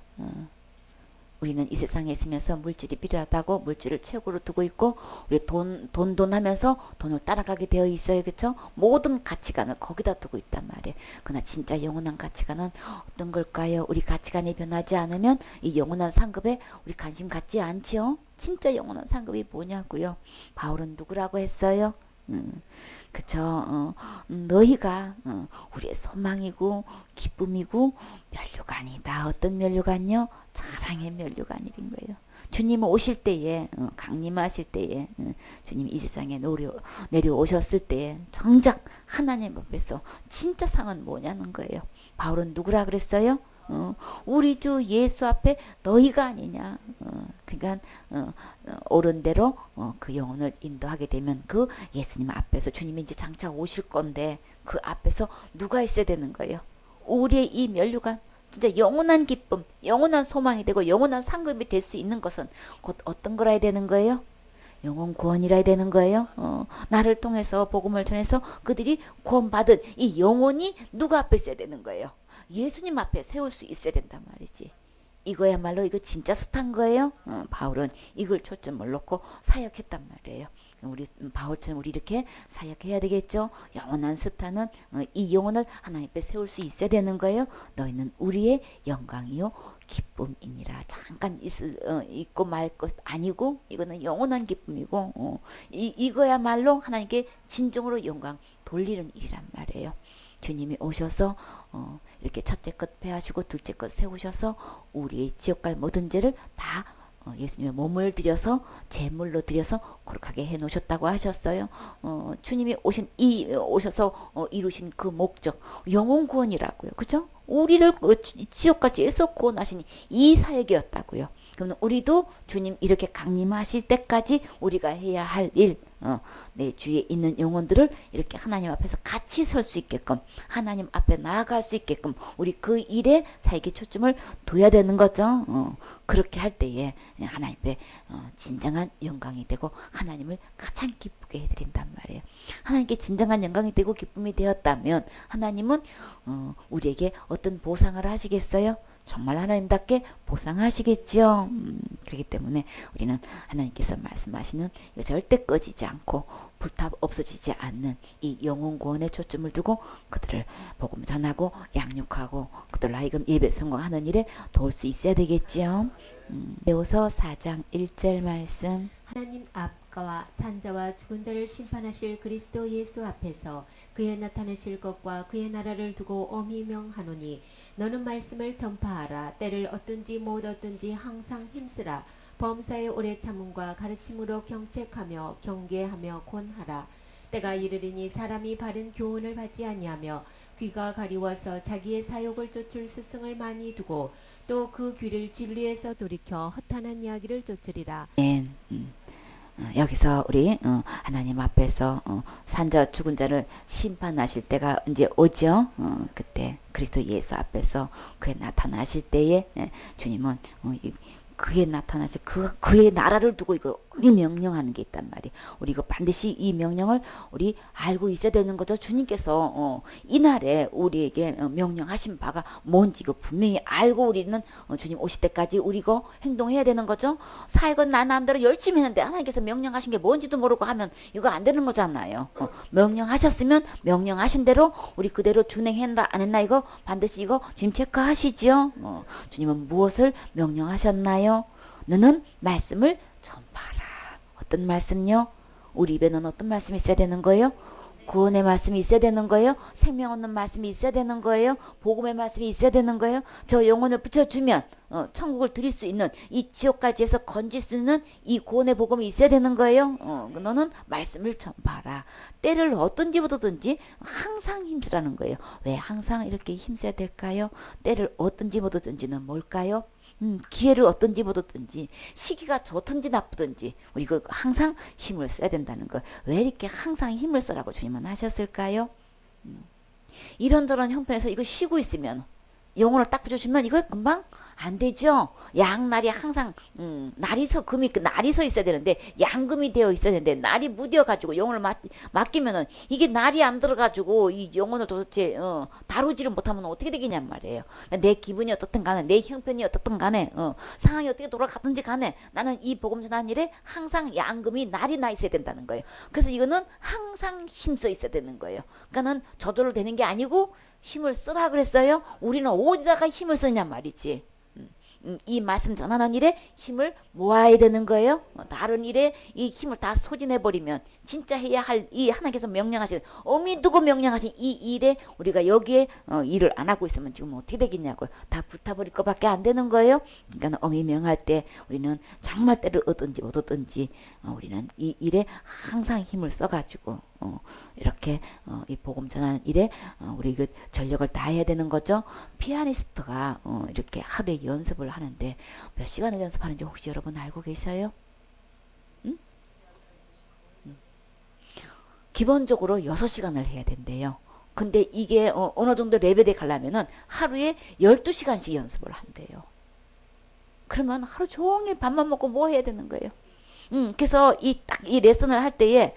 우리는 이 세상에 있으면서 물질이 필요하다고 물질을 최고로 두고 있고 우리 돈 하면서 돈을 따라가게 되어 있어요. 그렇죠? 모든 가치관을 거기다 두고 있단 말이에요. 그러나 진짜 영원한 가치관은 어떤 걸까요? 우리 가치관이 변하지 않으면 이 영원한 상급에 우리 관심 갖지 않지요. 진짜 영원한 상급이 뭐냐고요. 바울은 누구라고 했어요? 그쵸. 너희가 우리의 소망이고 기쁨이고 면류관이다. 어떤 면류관요? 사랑의 면류관이 된 거예요. 주님 오실 때에 강림하실 때에 주님 이 세상에 내려오셨을 때에 정작 하나님 앞에서 진짜 상은 뭐냐는 거예요. 바울은 누구라 그랬어요? 우리 주 예수 앞에 너희가 아니냐. 그러니까 옳은 대로 그 영혼을 인도하게 되면 그 예수님 앞에서 주님이 이제 장차 오실 건데 그 앞에서 누가 있어야 되는 거예요. 우리의 이 면류관 진짜 영원한 기쁨, 영원한 소망이 되고 영원한 상급이 될 수 있는 것은 곧 어떤 거라 해야 되는 거예요? 영혼 구원이라 해야 되는 거예요. 나를 통해서 복음을 전해서 그들이 구원받은 이 영혼이 누가 앞에 있어야 되는 거예요. 예수님 앞에 세울 수 있어야 된단 말이지. 이거야말로 이거 진짜 스타인 거예요. 바울은 이걸 초점을 놓고 사역했단 말이에요. 우리 바울처럼 우리 이렇게 사역해야 되겠죠. 영원한 스타는 이 영혼을 하나님 앞에 세울 수 있어야 되는 거예요. 너희는 우리의 영광이요 기쁨이니라. 잠깐 있고 말 것 아니고 이거는 영원한 기쁨이고 이거야말로 하나님께 진정으로 영광 돌리는 일이란 말이에요. 주님이 오셔서 이렇게 첫째 것 폐하시고 둘째 것 세우셔서 우리의 지옥갈 모든 죄를 다 예수님의 몸을 들여서 제물로 들여서 거룩하게 해놓으셨다고 하셨어요. 주님이 오셔서 이루신 그 목적 영혼 구원이라고요. 그죠? 우리를 지옥갈 죄에서 구원하신 이 사역이었다고요. 그러면 우리도 주님 이렇게 강림하실 때까지 우리가 해야 할 일, 내 주위에 있는 영혼들을 이렇게 하나님 앞에서 같이 설 수 있게끔 하나님 앞에 나아갈 수 있게끔 우리 그 일에 사역에 초점을 둬야 되는 거죠. 그렇게 할 때에 하나님께 진정한 영광이 되고 하나님을 가장 기쁘게 해드린단 말이에요. 하나님께 진정한 영광이 되고 기쁨이 되었다면 하나님은 우리에게 어떤 보상을 하시겠어요? 정말 하나님답게 보상하시겠지요. 그렇기 때문에 우리는 하나님께서 말씀하시는 절대 꺼지지 않고 불타 없어지지 않는 이 영혼 구원에 초점을 두고 그들을 복음 전하고 양육하고 그들로 하여금 예배 성공하는 일에 도울 수 있어야 되겠지요. 베드로서 4장 1절 말씀. 하나님 앞과 산자와 죽은 자를 심판하실 그리스도 예수 앞에서 그의 나타내실 것과 그의 나라를 두고 엄히 명하노니 너는 말씀을 전파하라. 때를 얻든지 못 얻든지 항상 힘쓰라. 범사의 오래 참음과 가르침으로 경책하며 경계하며 권하라. 때가 이르리니 사람이 바른 교훈을 받지 아니하며 귀가 가리워서 자기의 사욕을 쫓을 스승을 많이 두고 또 그 귀를 진리에서 돌이켜 허탄한 이야기를 쫓으리라. 여기서 우리 하나님 앞에서 산자 죽은 자를 심판하실 때가 이제 오죠. 그때 그리스도 예수 앞에서 그에 나타나실 때에 주님은 그에 나타나실 그의 나라를 두고 이거 우리 명령하는 게 있단 말이에요. 우리 이거 반드시 이 명령을 우리 알고 있어야 되는 거죠. 주님께서 이날에 우리에게 명령하신 바가 뭔지 이거 분명히 알고 우리는 주님 오실 때까지 우리 이거 행동해야 되는 거죠. 사역은 나 마음대로 열심히 했는데 하나님께서 명령하신 게 뭔지도 모르고 하면 이거 안 되는 거잖아요. 명령하셨으면 명령하신 대로 우리 그대로 준행했나 안 했나 이거 반드시 이거 주님 체크하시지요. 주님은 무엇을 명령하셨나요? 너는 말씀을 전파하라. 어떤 말씀요? 우리 입에는 어떤 말씀이 있어야 되는 거예요? 구원의 말씀이 있어야 되는 거예요? 생명 얻는 말씀이 있어야 되는 거예요? 복음의 말씀이 있어야 되는 거예요? 저 영혼을 붙여주면 천국을 드릴 수 있는 이 지옥까지에서 건질 수 있는 이 구원의 복음이 있어야 되는 거예요? 너는 말씀을 전파하라. 때를 어떤지 보든지 항상 힘쓰라는 거예요. 왜 항상 이렇게 힘써야 될까요? 때를 어떤지 보든지는 뭘까요? 기회를 어떤지 보든지 시기가 좋든지 나쁘든지 우리 그 항상 힘을 써야 된다는 거. 왜 이렇게 항상 힘을 써라고 주님은 하셨을까요? 이런저런 형편에서 이거 쉬고 있으면 영혼을 딱 붙여주면 이거 금방 안 되죠. 양날이 항상 날이 서 있어야 되는데 양금이 되어 있어야 되는데 날이 무뎌가지고 영혼을 맡기면은 이게 날이 안 들어가지고 이 영혼을 도대체 다루지를 못하면 어떻게 되겠냔 말이에요. 내 기분이 어떻든 간에 내 형편이 어떻든 간에 상황이 어떻게 돌아가든지 간에 나는 이 복음 전하는 일에 항상 양금이 날이 나 있어야 된다는 거예요. 그래서 이거는 항상 힘써 있어야 되는 거예요. 그러니까는 저절로 되는 게 아니고 힘을 쓰라 그랬어요. 우리는 어디다가 힘을 쓰냐 말이지. 이 말씀 전하는 일에 힘을 모아야 되는 거예요. 다른 일에 이 힘을 다 소진해버리면 진짜 해야 할 이 하나님께서 명령하신 어미 두고 명령하신 이 일에 우리가 여기에 일을 안 하고 있으면 지금 어떻게 되겠냐고요. 다 불타버릴 것밖에 안 되는 거예요. 그러니까 어미 명할 때 우리는 정말 때를 얻든지 못 얻든지 우리는 이 일에 항상 힘을 써가지고 이렇게 이 복음 전하는 일에 우리 그 전력을 다해야 되는 거죠. 피아니스트가 이렇게 하루에 연습을 하는데 몇 시간을 연습하는지 혹시 여러분 알고 계셔요? 응? 기본적으로 6시간을 해야 된대요. 근데 이게 어느 정도 레벨에 가려면은 하루에 12시간씩 연습을 한대요. 그러면 하루 종일 밥만 먹고 뭐 해야 되는 거예요? 그래서 이 레슨을 할 때에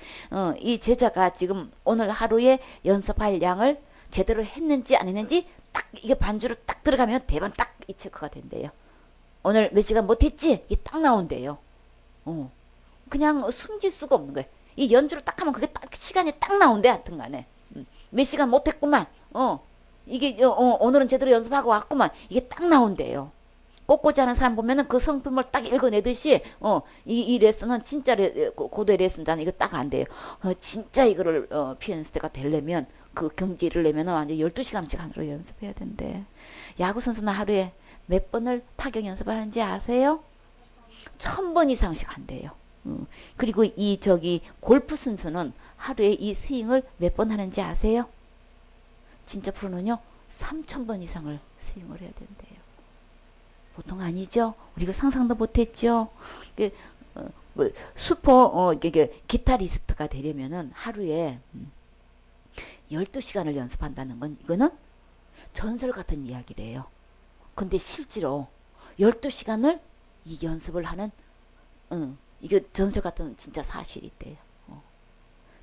이 제자가 지금 오늘 하루에 연습할 양을 제대로 했는지 안 했는지 딱 이게 반주로 딱 들어가면 대번 딱 이 체크가 된대요. 오늘 몇 시간 못했지? 이게 딱 나온대요. 그냥 숨질 수가 없는 거예요. 이 연주를 딱 하면 그게 딱 시간이 딱 나온대. 하여튼 간에 몇 시간 못했구만. 이게 오늘은 제대로 연습하고 왔구만. 이게 딱 나온대요. 꽂고자 하는 사람 보면은 그 성품을 딱 읽어내듯이 이 레슨은 진짜 고도의 레슨자는 이거 딱 안 돼요. 진짜 이거를 피아니스트가 되려면 그 경지를 내면은 완전 12시간씩 하루 연습해야 된대. 야구 선수는 하루에 몇 번을 타격 연습을 하는지 아세요? 1000번 이상씩 한대요. 그리고 골프 선수는 하루에 이 스윙을 몇 번 하는지 아세요? 진짜 프로는요 3000번 이상을 스윙을 해야 된대요. 보통 아니죠? 우리가 상상도 못했죠? 슈퍼 기타리스트가 되려면은 하루에 12시간을 연습한다는 건 이거는 전설 같은 이야기래요. 근데 실제로 12시간을 이 연습을 하는 이게 전설 같은 진짜 사실이 있대요.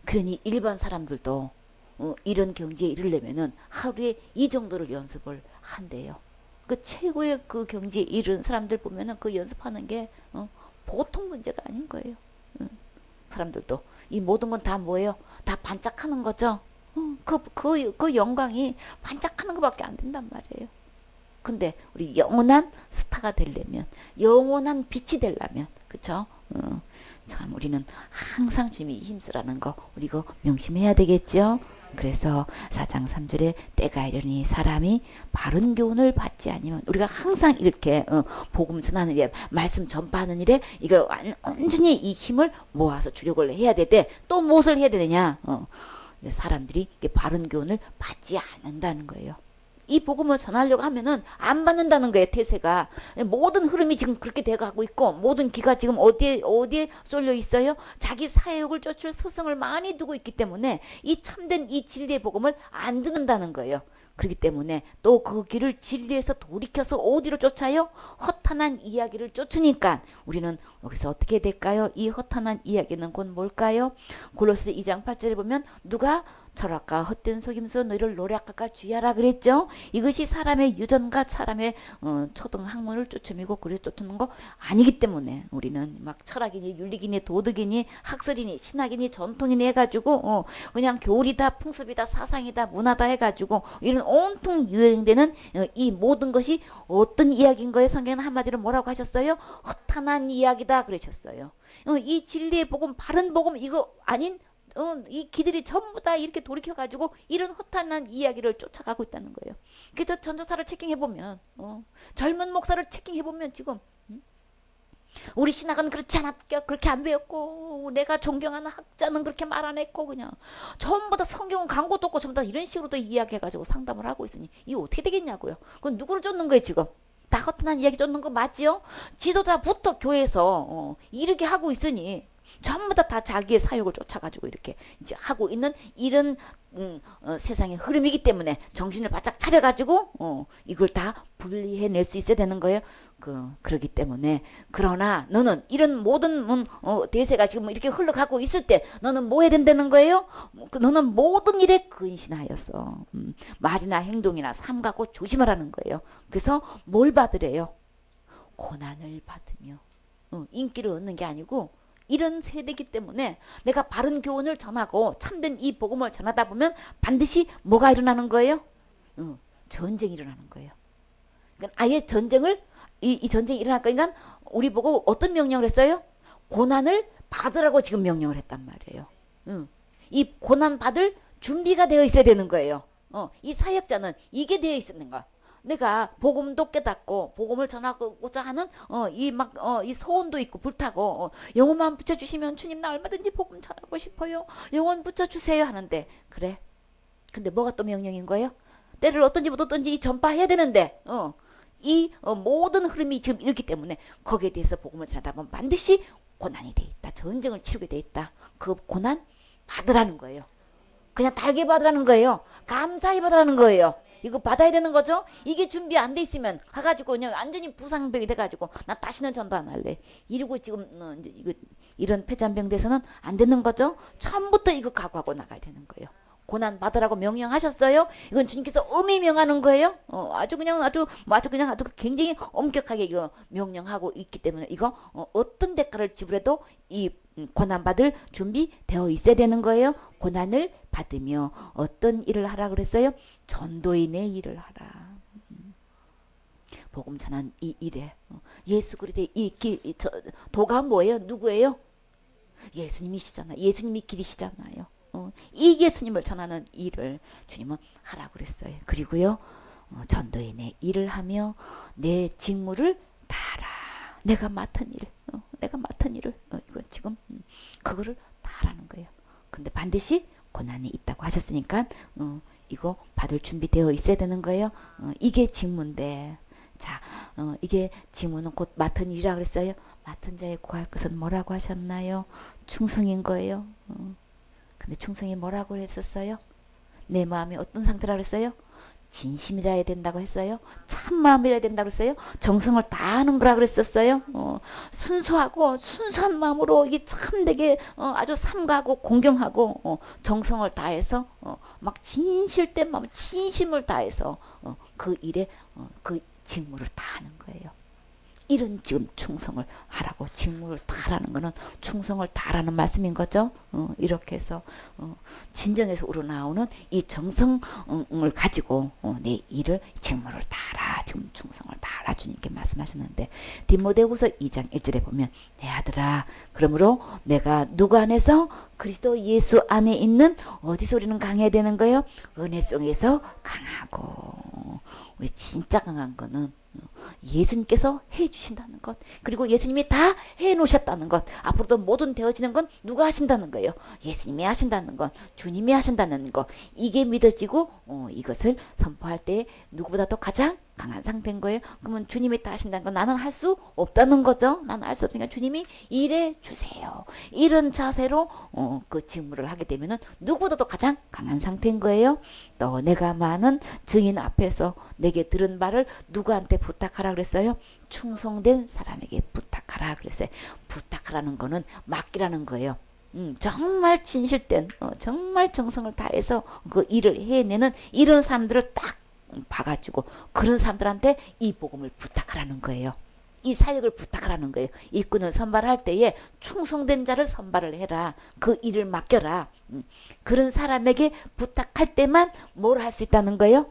그러니 일반 사람들도 이런 경지에 이르려면은 하루에 이 정도를 연습을 한대요. 그 최고의 그 경지에 이른 사람들 보면은 그 연습하는 게 보통 문제가 아닌 거예요. 사람들도 이 모든 건 다 뭐예요? 다 반짝하는 거죠. 그 영광이 반짝하는 것밖에 안 된단 말이에요. 근데 우리 영원한 스타가 되려면, 영원한 빛이 되려면, 그쵸? 참 우리는 항상 주님이 힘쓰라는 거 우리 이거 명심해야 되겠죠? 그래서 4장 3절에 때가 이르니 사람이 바른 교훈을 받지 아니면, 우리가 항상 이렇게 복음 전하는 일에, 말씀 전파하는 일에 이거 완전히 이 힘을 모아서 주력을 해야 되되, 또 무엇을 해야 되느냐? 사람들이 바른 교훈을 받지 않는다는 거예요. 이 복음을 전하려고 하면은 안 받는다는 거예요. 태세가. 모든 흐름이 지금 그렇게 돼가고 있고 모든 기가 지금 어디에 쏠려 있어요? 자기 사욕을 쫓을 스승을 많이 두고 있기 때문에 이 참된 이 진리의 복음을 안 듣는다는 거예요. 그렇기 때문에 또 그 길을 진리에서 돌이켜서 어디로 쫓아요? 허탄한 이야기를 쫓으니까 우리는 여기서 어떻게 될까요? 이 허탄한 이야기는 곧 뭘까요? 골로새 2장 8절에 보면 누가 철학과 헛된 속임수 너희를 노략가까 주의하라 그랬죠. 이것이 사람의 유전과 사람의 초등 학문을 쫓음이고 그래 쫓는 거 아니기 때문에 우리는 막 철학이니 윤리기니 도덕이니 학설이니 신학이니 전통이니 해가지고 그냥 교리다 풍습이다 사상이다 문화다 해가지고 이런 온통 유행되는 이 모든 것이 어떤 이야기인 거예요? 성경은 한마디로 뭐라고 하셨어요? 허탄한 이야기다 그러셨어요. 이 진리의 복음 바른 복음 이거 아닌 이 기들이 전부 다 이렇게 돌이켜가지고 이런 허탄한 이야기를 쫓아가고 있다는 거예요. 그래서 전도사를 체킹해보면 젊은 목사를 체킹해보면 지금 우리 신학은 그렇지 않았겨 그렇게 안 배웠고 내가 존경하는 학자는 그렇게 말 안 했고 그냥 전부 다 성경은 광고도 없고 전부 다 이런 식으로도 이야기해가지고 상담을 하고 있으니 이거 어떻게 되겠냐고요. 그건 누구를 쫓는 거예요 지금. 다 허탄한 이야기 쫓는 거 맞지요? 지도자부터 교회에서 이렇게 하고 있으니 전부 다 자기의 사욕을 쫓아가지고 이렇게 이제 하고 있는 이런 세상의 흐름이기 때문에 정신을 바짝 차려가지고 이걸 다 분리해낼 수 있어야 되는 거예요. 그러기 때문에 그러나 너는 이런 모든 대세가 지금 이렇게 흘러가고 있을 때 너는 뭐 해야 된다는 거예요? 너는 모든 일에 근신하였어. 말이나 행동이나 삶 갖고 조심하라는 거예요. 그래서 뭘 받으래요? 고난을 받으며 인기를 얻는 게 아니고 이런 세대이기 때문에 내가 바른 교훈을 전하고 참된 이 복음을 전하다 보면 반드시 뭐가 일어나는 거예요? 전쟁이 일어나는 거예요. 그러니까 아예 전쟁을 이 전쟁이 일어날 거니까 우리 보고 어떤 명령을 했어요? 고난을 받으라고 지금 명령을 했단 말이에요. 이 고난 받을 준비가 되어 있어야 되는 거예요. 이 사역자는 이게 되어 있는 거야. 내가 복음도 깨닫고 복음을 전하고자 하는 이 소원도 있고 불타고 영혼만 붙여주시면 주님 나 얼마든지 복음 전하고 싶어요. 영혼 붙여주세요 하는데 그래. 근데 뭐가 또 명령인 거예요? 때를 어떤지 못 어떤지 전파해야 되는데 이 모든 흐름이 지금 이렇기 때문에 거기에 대해서 복음을 전하다 보면 반드시 고난이 돼 있다. 전쟁을 치르게 돼 있다. 그 고난 받으라는 거예요. 그냥 달게 받으라는 거예요. 감사히 받으라는 거예요. 이거 받아야 되는 거죠. 이게 준비 안 돼 있으면 가가지고 그냥 완전히 부상병이 돼가지고 나 다시는 전도 안 할래. 이러고 지금 이제 이런 폐잔병 돼서는 안 되는 거죠. 처음부터 이거 각오하고 나가야 되는 거예요. 고난 받으라고 명령하셨어요. 이건 주님께서 엄히 명하는 거예요. 아주 굉장히 엄격하게 이거 명령하고 있기 때문에 이거 어떤 대가를 지불해도 이 고난 받을 준비되어 있어야 되는 거예요. 고난을 받으며 어떤 일을 하라 그랬어요? 전도인의 일을 하라. 복음 전한 이 일에 예수 그리스도의 도가 뭐예요? 누구예요? 예수님이시잖아요. 예수님이 길이시잖아요. 이 예수님을 전하는 일을 주님은 하라고 그랬어요. 그리고요 전도인의 일을 하며 내 직무를 다하라. 내가 맡은 일을 이건 지금 그거를 다하라는 거예요. 근데 반드시 고난이 있다고 하셨으니까 이거 받을 준비되어 있어야 되는 거예요. 이게 직무인데 자 이게 직무는 곧 맡은 일이라 그랬어요. 맡은 자의 구할 것은 뭐라고 하셨나요? 충성인 거예요. 근데 충성이 뭐라고 했었어요? 내 마음이 어떤 상태라 그랬어요? 진심이라야 된다고 했어요. 참마음이라야 된다고 했어요. 정성을 다하는 거라 그랬었어요. 순수하고 순수한 마음으로 이게 참되게 아주 삼가하고 공경하고 정성을 다해서 막 진실된 마음 진심을 다해서 그 일에 그 직무를 다하는 거예요. 이런 지금 충성을 하라고 직무를 다하라는 거는 충성을 다하라는 말씀인 거죠. 이렇게 해서 진정에서 우러나오는 이 정성을 가지고 내 일을 직무를 다하라 지금 충성을 다하라 주님께 말씀하셨는데 디모데후서 2장 1절에 보면 내 아들아 그러므로 내가 누구 안에서 그리스도 예수 안에 있는 어디서 우리는 강해야 되는 거예요? 은혜 속에서 강하고. 우리 진짜 강한 거는 예수님께서 해주신다는 것, 그리고 예수님이 다 해놓으셨다는 것, 앞으로도 모든 되어지는 건 누가 하신다는 거예요? 예수님이 하신다는 것, 주님이 하신다는 것, 이게 믿어지고 이것을 선포할 때 누구보다도 가장 강한 상태인 거예요. 그러면 주님이 다 하신다는 건 나는 할 수 없다는 거죠. 나는 할 수 없으니까 주님이 일해 주세요. 이런 자세로 그 직무를 하게 되면은 누구보다도 가장 강한 상태인 거예요. 또 내가 많은 증인 앞에서 내게 들은 말을 누구한테 부탁하라 그랬어요? 충성된 사람에게 부탁하라 그랬어요. 부탁하라는 거는 맡기라는 거예요. 정말 진실된 정말 정성을 다해서 그 일을 해내는 이런 사람들을 딱 봐가지고 그런 사람들한테 이 복음을 부탁하라는 거예요. 이 사역을 부탁하라는 거예요. 일꾼을 선발할 때에 충성된 자를 선발을 해라. 그 일을 맡겨라. 그런 사람에게 부탁할 때만 뭘 할 수 있다는 거예요?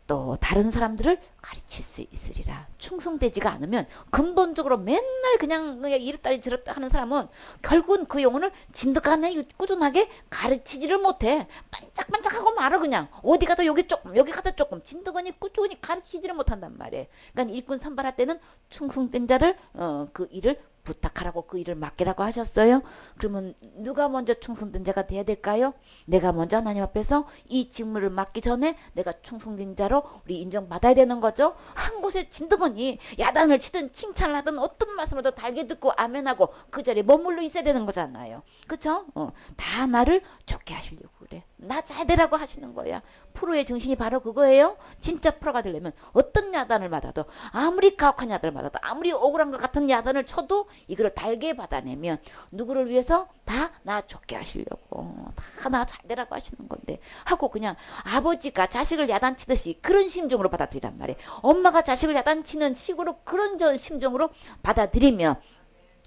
또 다른 사람들을 가르칠 수 있으리라. 충성되지가 않으면 근본적으로 맨날 그냥 이랬다 저랬다 하는 사람은 결국은 그 영혼을 진득하게 꾸준하게 가르치지를 못해. 반짝반짝하고 말아. 그냥 어디 가도 여기 조금 여기 가도 조금 진득하니 꾸준히 가르치지를 못한단 말이에요. 그러니까 일꾼 선발할 때는 충성된 자를 그 일을 부탁하라고, 그 일을 맡기라고 하셨어요. 그러면 누가 먼저 충성된 자가 돼야 될까요? 내가 먼저 하나님 앞에서 이 직무를 맡기 전에 내가 충성된 자로 우리 인정받아야 되는 거죠. 한 곳에 진드거니 야단을 치든 칭찬을 하든 어떤 말씀으로도 달게 듣고 아멘하고 그 자리에 머물러 있어야 되는 거잖아요. 그쵸? 다 나를 좋게 하시려고 그래. 나 잘 되라고 하시는 거야. 프로의 정신이 바로 그거예요. 진짜 프로가 되려면 어떤 야단을 받아도, 아무리 가혹한 야단을 받아도, 아무리 억울한 것 같은 야단을 쳐도 이거를 달게 받아내면 누구를 위해서? 다 나 좋게 하시려고, 다 나 잘 되라고 하시는 건데 하고 그냥 아버지가 자식을 야단치듯이 그런 심정으로 받아들이란 말이에요. 엄마가 자식을 야단치는 식으로 그런 심정으로 받아들이면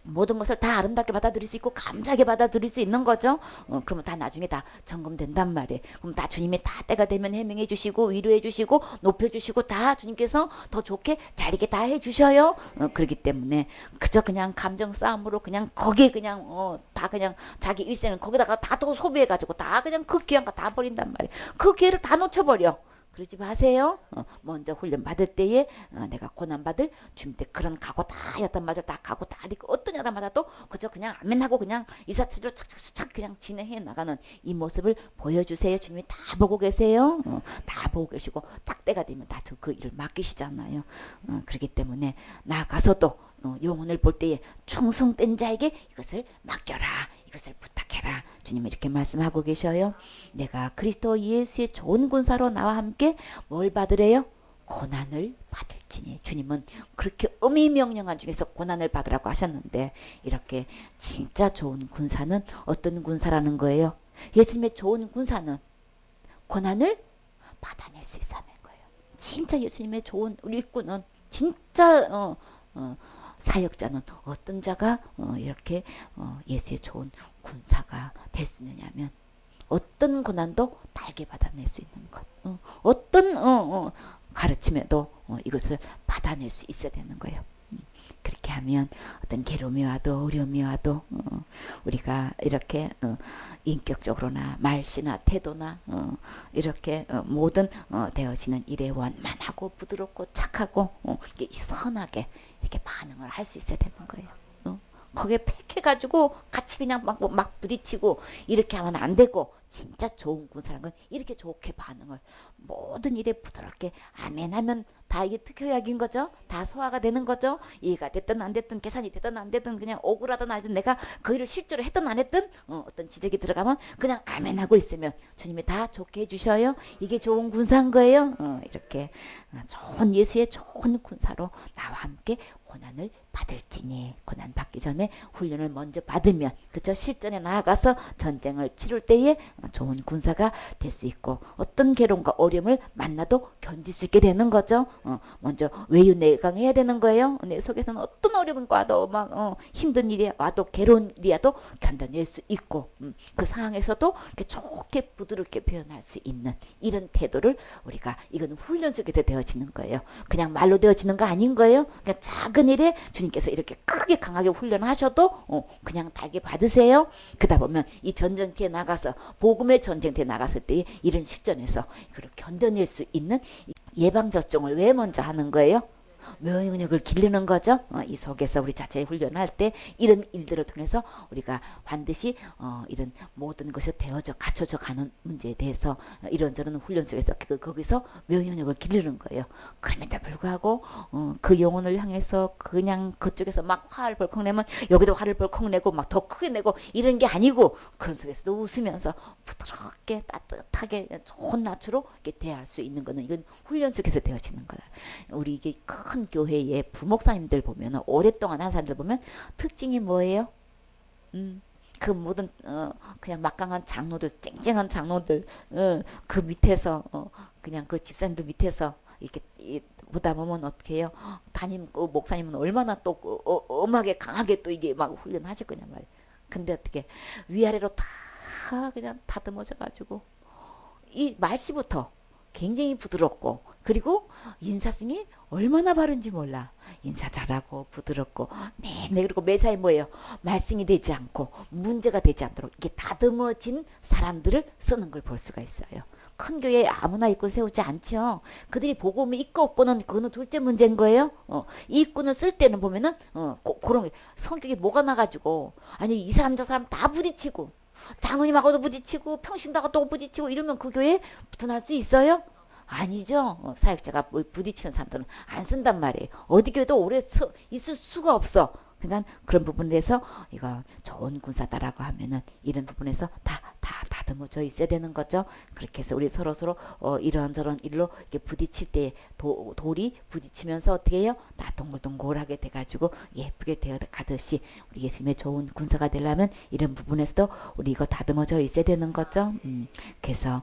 모든 것을 다 아름답게 받아들일 수 있고 감사하게 받아들일 수 있는 거죠. 그러면 다 나중에 다 점검된단 말이에요. 그럼 다 주님이 다 때가 되면 해명해 주시고 위로해 주시고 높여 주시고 다 주님께서 더 좋게 잘리게 다 해 주셔요. 그렇기 때문에 그저 그냥 감정 싸움으로 그냥 거기에 그냥 다 그냥 자기 일생을 거기다가 다 더 소비해 가지고 다 그냥 그 귀한 거 다 버린단 말이에요. 그 기회를 다 놓쳐버려. 그러지 마세요. 먼저 훈련 받을 때에 내가 고난 받을 주님 때 그런 각오 다 야단 맞을 다 각오 다 하고 어떤 야단 맞아도 그저 그냥 아멘하고 그냥 이사치로 착착착 그냥 진행해 나가는 이 모습을 보여주세요. 주님이 다 보고 계세요. 다 보고 계시고 딱 때가 되면 다 그 일을 맡기시잖아요. 그렇기 때문에 나가서도 영혼을 볼 때에 충성된 자에게 이것을 맡겨라. 이것을 부탁해라. 주님이 이렇게 말씀하고 계셔요. 내가 그리스도 예수의 좋은 군사로 나와 함께 뭘 받으래요? 고난을 받을지니. 주님은 그렇게 명령한 중에서 고난을 받으라고 하셨는데 이렇게 진짜 좋은 군사는 어떤 군사라는 거예요? 예수님의 좋은 군사는 고난을 받아낼 수 있다는 거예요. 진짜 예수님의 좋은 우리 일꾼은 진짜 사역자는 어떤 자가 이렇게 예수의 좋은 군사가 될 수 있느냐면 어떤 고난도 달게 받아낼 수 있는 것, 어떤 가르침에도 이것을 받아낼 수 있어야 되는 거예요. 그렇게 하면 어떤 괴로움이 와도 어려움이 와도 우리가 이렇게 인격적으로나 말씨나 태도나 이렇게 모든 되어지는 일에 원만하고 부드럽고 착하고 선하게 이렇게 반응을 할 수 있어야 되는 거예요. 거기에 팩해가지고 같이 그냥 막 부딪히고 이렇게 하면 안 되고 진짜 좋은 군사라는 건 이렇게 좋게 반응을 모든 일에 부드럽게 아멘하면 다 이게 특효약인 거죠. 다 소화가 되는 거죠. 이해가 됐든 안 됐든 계산이 됐든 안 됐든 그냥 억울하든 아니든 내가 그 일을 실제로 했든 안 했든 어떤 지적이 들어가면 그냥 아멘하고 있으면 주님이 다 좋게 해주셔요. 이게 좋은 군사인 거예요. 이렇게 좋은 예수의 좋은 군사로 나와 함께 고난을 받을지니. 고난 받기 전에 훈련을 먼저 받으면 그쵸 실전에 나아가서 전쟁을 치를 때에 좋은 군사가 될 수 있고 어떤 괴로움과 어려움을 만나도 견딜 수 있게 되는 거죠. 먼저 외유내강해야 되는 거예요. 내 속에서는 어떤 어려움이 와도 막 힘든 일이 와도 괴로운 일이 와도 견뎌낼 수 있고 그 상황에서도 이렇게 좋게 부드럽게 표현할 수 있는 이런 태도를 우리가 이건 훈련 속에서 되어지는 거예요. 그냥 말로 되어지는 거 아닌 거예요. 그냥 작은 일에 주님께서 이렇게 크게 강하게 훈련하셔도 그냥 달게 받으세요. 그러다 보면 이 전쟁터에 나가서 복음의 전쟁터에 나갔을 때 이런 실전에서 이걸 견뎌낼 수 있는 예방접종을 왜 먼저 하는 거예요? 면역력을 기르는 거죠. 이 속에서 우리 자체 훈련할 때 이런 일들을 통해서 우리가 반드시 이런 모든 것이 되어져 갖춰져 가는 문제에 대해서 이런저런 훈련 속에서 거기서 면역력을 기르는 거예요. 그럼에도 불구하고 그 영혼을 향해서 그냥 그쪽에서 막 화를 벌컥 내면 여기도 화를 벌컥 내고 막 더 크게 내고 이런 게 아니고 그런 속에서도 웃으면서 부드럽게 따뜻하게 좋은 낯으로 이렇게 대할 수 있는 거는 이건 훈련 속에서 되어지는 거라. 우리 이게 큰 교회의 부목사님들 보면 오랫동안 한 사람들 보면 특징이 뭐예요? 그 모든 그냥 막강한 장로들 쨍쨍한 장로들 그 밑에서 그냥 그 집사님들 밑에서 이렇게 보다 보면 어떻게 해요? 담임 목사님은 얼마나 또 엄하게 강하게 또 이게 막 훈련하실 거냐 말이에요. 근데 어떻게 위아래로 다 그냥 다듬어져 가지고 이 말씨부터 굉장히 부드럽고 그리고 인사성이 얼마나 바른지 몰라. 인사 잘하고 부드럽고 네 그리고 매사에 뭐예요? 말썽이 되지 않고 문제가 되지 않도록 이게 다듬어진 사람들을 쓰는 걸 볼 수가 있어요. 큰 교회에 아무나 일꾼 세우지 않죠. 그들이 복음이 있고 없고는 그거는 둘째 문제인 거예요. 일꾼을 쓸 때는 보면은 그런 게 성격이 뭐가 나가지고 아니 이 사람 저 사람 다 부딪히고 장로님하고도 부딪히고 평신도하고도 부딪히고 이러면 그 교회에 붙어날 수 있어요? 아니죠. 사역자가 부딪히는 사람들은 안 쓴단 말이에요. 어디 교회도 오래 있을 수가 없어. 그러니까 그런 부분에 대해서 이거 좋은 군사다라고 하면은 이런 부분에서 다 다듬어져 있어야 되는 거죠. 그렇게 해서 우리 서로 이런저런 일로 이렇게 부딪힐 때 돌이 부딪히면서 어떻게 해요? 다 동글동글하게 돼가지고 예쁘게 되어 가듯이 우리 예수님의 좋은 군사가 되려면 이런 부분에서도 우리 이거 다듬어져 있어야 되는 거죠. 그래서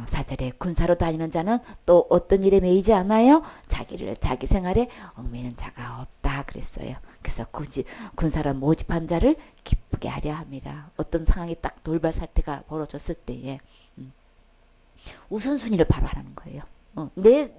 4절에 군사로 다니는 자는 또 어떤 일에 매이지 않아요? 자기 생활에 얽매이는 자가 없다 그랬어요. 그래서 군사로 모집한 자를 기쁘게 하려 함이라. 어떤 상황이 딱 돌발 사태가 벌어졌을 때에 우선순위를 바로 하라는 거예요.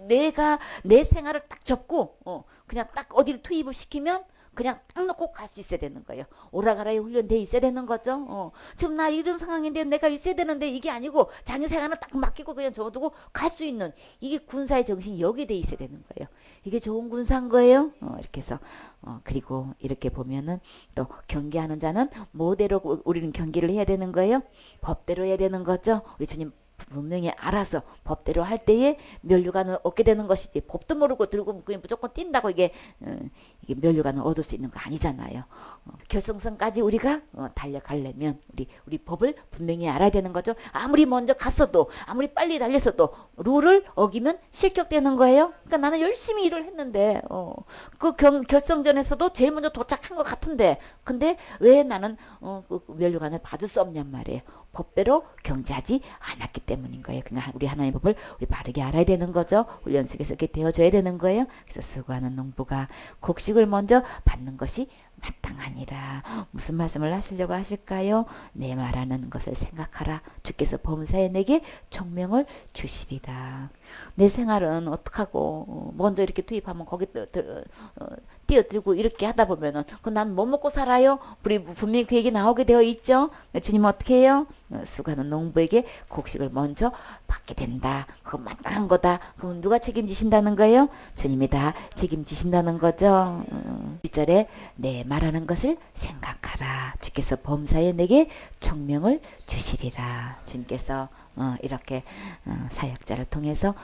내가 내 생활을 딱 접고 그냥 딱 어디를 투입을 시키면 그냥 딱 놓고 갈 수 있어야 되는 거예요. 오라가라에 훈련돼 있어야 되는 거죠. 지금 나 이런 상황인데 내가 있어야 되는데 이게 아니고 자기 생활은 딱 맡기고 그냥 접어두고 갈 수 있는 이게 군사의 정신이 여기에 돼 있어야 되는 거예요. 이게 좋은 군사인 거예요. 이렇게 해서 그리고 이렇게 보면은 또 경계하는 자는 뭐대로 우리는 경계를 해야 되는 거예요? 법대로 해야 되는 거죠. 우리 주님 분명히 알아서 법대로 할 때에 면류관을 얻게 되는 것이지 법도 모르고 들고 그냥 무조건 뛴다고 이게 면류관을 얻을 수 있는 거 아니잖아요. 결승선까지 우리가 달려가려면 우리 법을 분명히 알아야 되는 거죠. 아무리 먼저 갔어도 아무리 빨리 달렸어도 룰을 어기면 실격되는 거예요. 그러니까 나는 열심히 일을 했는데 그 결승전에서도 제일 먼저 도착한 것 같은데 근데 왜 나는 그 면류관을 받을 수 없냔 말이에요. 법대로 경제하지 않았기 때문인 거예요. 그냥 우리 하나님의 법을 우리 바르게 알아야 되는 거죠. 훈련 속에서 이렇게 되어줘야 되는 거예요. 그래서 수고하는 농부가 곡식을 먼저 받는 것이 마땅하니라. 무슨 말씀을 하시려고 하실까요? 내 말하는 것을 생각하라. 주께서 범사에 내게 총명을 주시리라. 내 생활은 어떡하고 먼저 이렇게 투입하면 거기 뛰어들고 이렇게 하다 보면은 난 뭐 먹고 살아요? 우리 분명히 그 얘기 나오게 되어 있죠. 주님은 어떻게 해요? 수고하는 농부에게 곡식을 먼저 받게 된다. 그거 마땅한 거다. 그건 누가 책임지신다는 거예요? 주님이 다 책임지신다는 거죠. 1절에 내 말하는 것을 생각하라. 주께서 범사에 내게 총명을 주시리라. 주님께서 이렇게 사역자를 통해서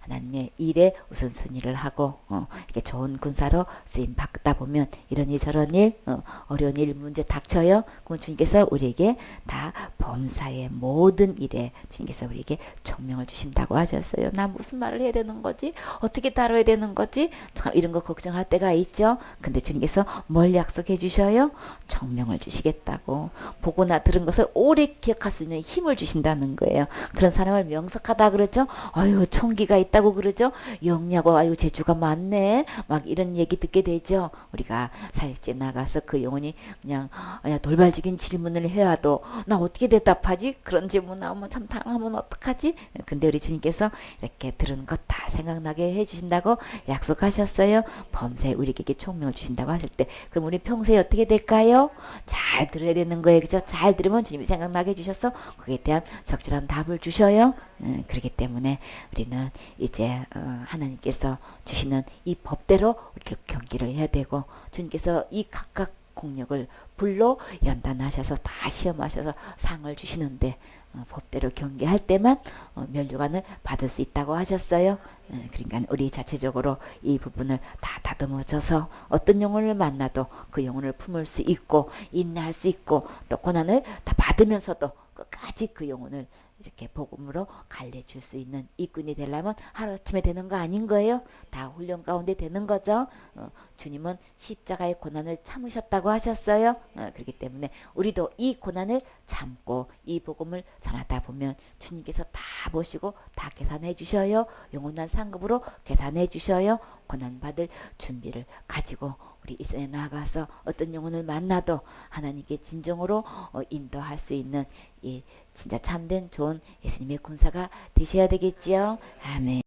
하나님의 일에 우선순위를 하고 이렇게 좋은 군사로 쓰임 받다 보면 이런 일 저런 일 어려운 일 문제 닥쳐요. 그럼 주님께서 우리에게 다 범사의 모든 일에 주님께서 우리에게 총명을 주신다고 하셨어요. 나 무슨 말을 해야 되는 거지? 어떻게 다뤄야 되는 거지? 참 이런 거 걱정할 때가 있죠. 근데 주님께서 뭘 약속해 주셔요? 총명을 주시겠다고. 보고나 들은 것을 오래 기억할 수 있는 힘을 주신다는 거예요. 그런 사람을 명석하다 그러죠. 아유 총기가 있다고 그러죠. 영리하고 아유 재주가 많네. 막 이런 얘기 듣게 되죠. 우리가 사역지에 나가서 그 영혼이 그냥 돌발적인 질문을 해야도 나 어떻게 대답하지? 그런 질문 나오면 참 당하면 어떡하지? 근데 우리 주님께서 이렇게 들은 것 다 생각나게 해주신다고 약속하셨어요. 범사에 우리에게 총명을 주신다고 하실 때 그럼 우리 평소에 어떻게 될까요? 잘 들어야 되는 거예요. 그죠? 잘 들으면 주님이 생각나게 해주셔서 거기에 대한 적절한 답을 주셔요. 그렇기 때문에 우리는 이제 하나님께서 주시는 이 법대로 우리를 경기를 해야 되고 주님께서 이 각각 공력을 불로 연단하셔서 다 시험하셔서 상을 주시는데 법대로 경계할 때만 면류관을 받을 수 있다고 하셨어요. 그러니까 우리 자체적으로 이 부분을 다 다듬어져서 어떤 영혼을 만나도 그 영혼을 품을 수 있고 인내할 수 있고 또 고난을 다 받으면서도 끝까지 그 영혼을 이렇게 복음으로 갈래줄 수 있는 일꾼이 되려면 하루아침에 되는 거 아닌 거예요. 다 훈련 가운데 되는 거죠. 주님은 십자가의 고난을 참으셨다고 하셨어요. 그렇기 때문에 우리도 이 고난을 참고 이 복음을 전하다 보면 주님께서 다 보시고 다 계산해 주셔요. 영원한 상급으로 계산해 주셔요. 고난 받을 준비를 가지고 우리 이 세상에 나가서 어떤 영혼을 만나도 하나님께 진정으로 인도할 수 있는 이 진짜 참된 좋은 예수님의 군사가 되셔야 되겠지요. 아멘.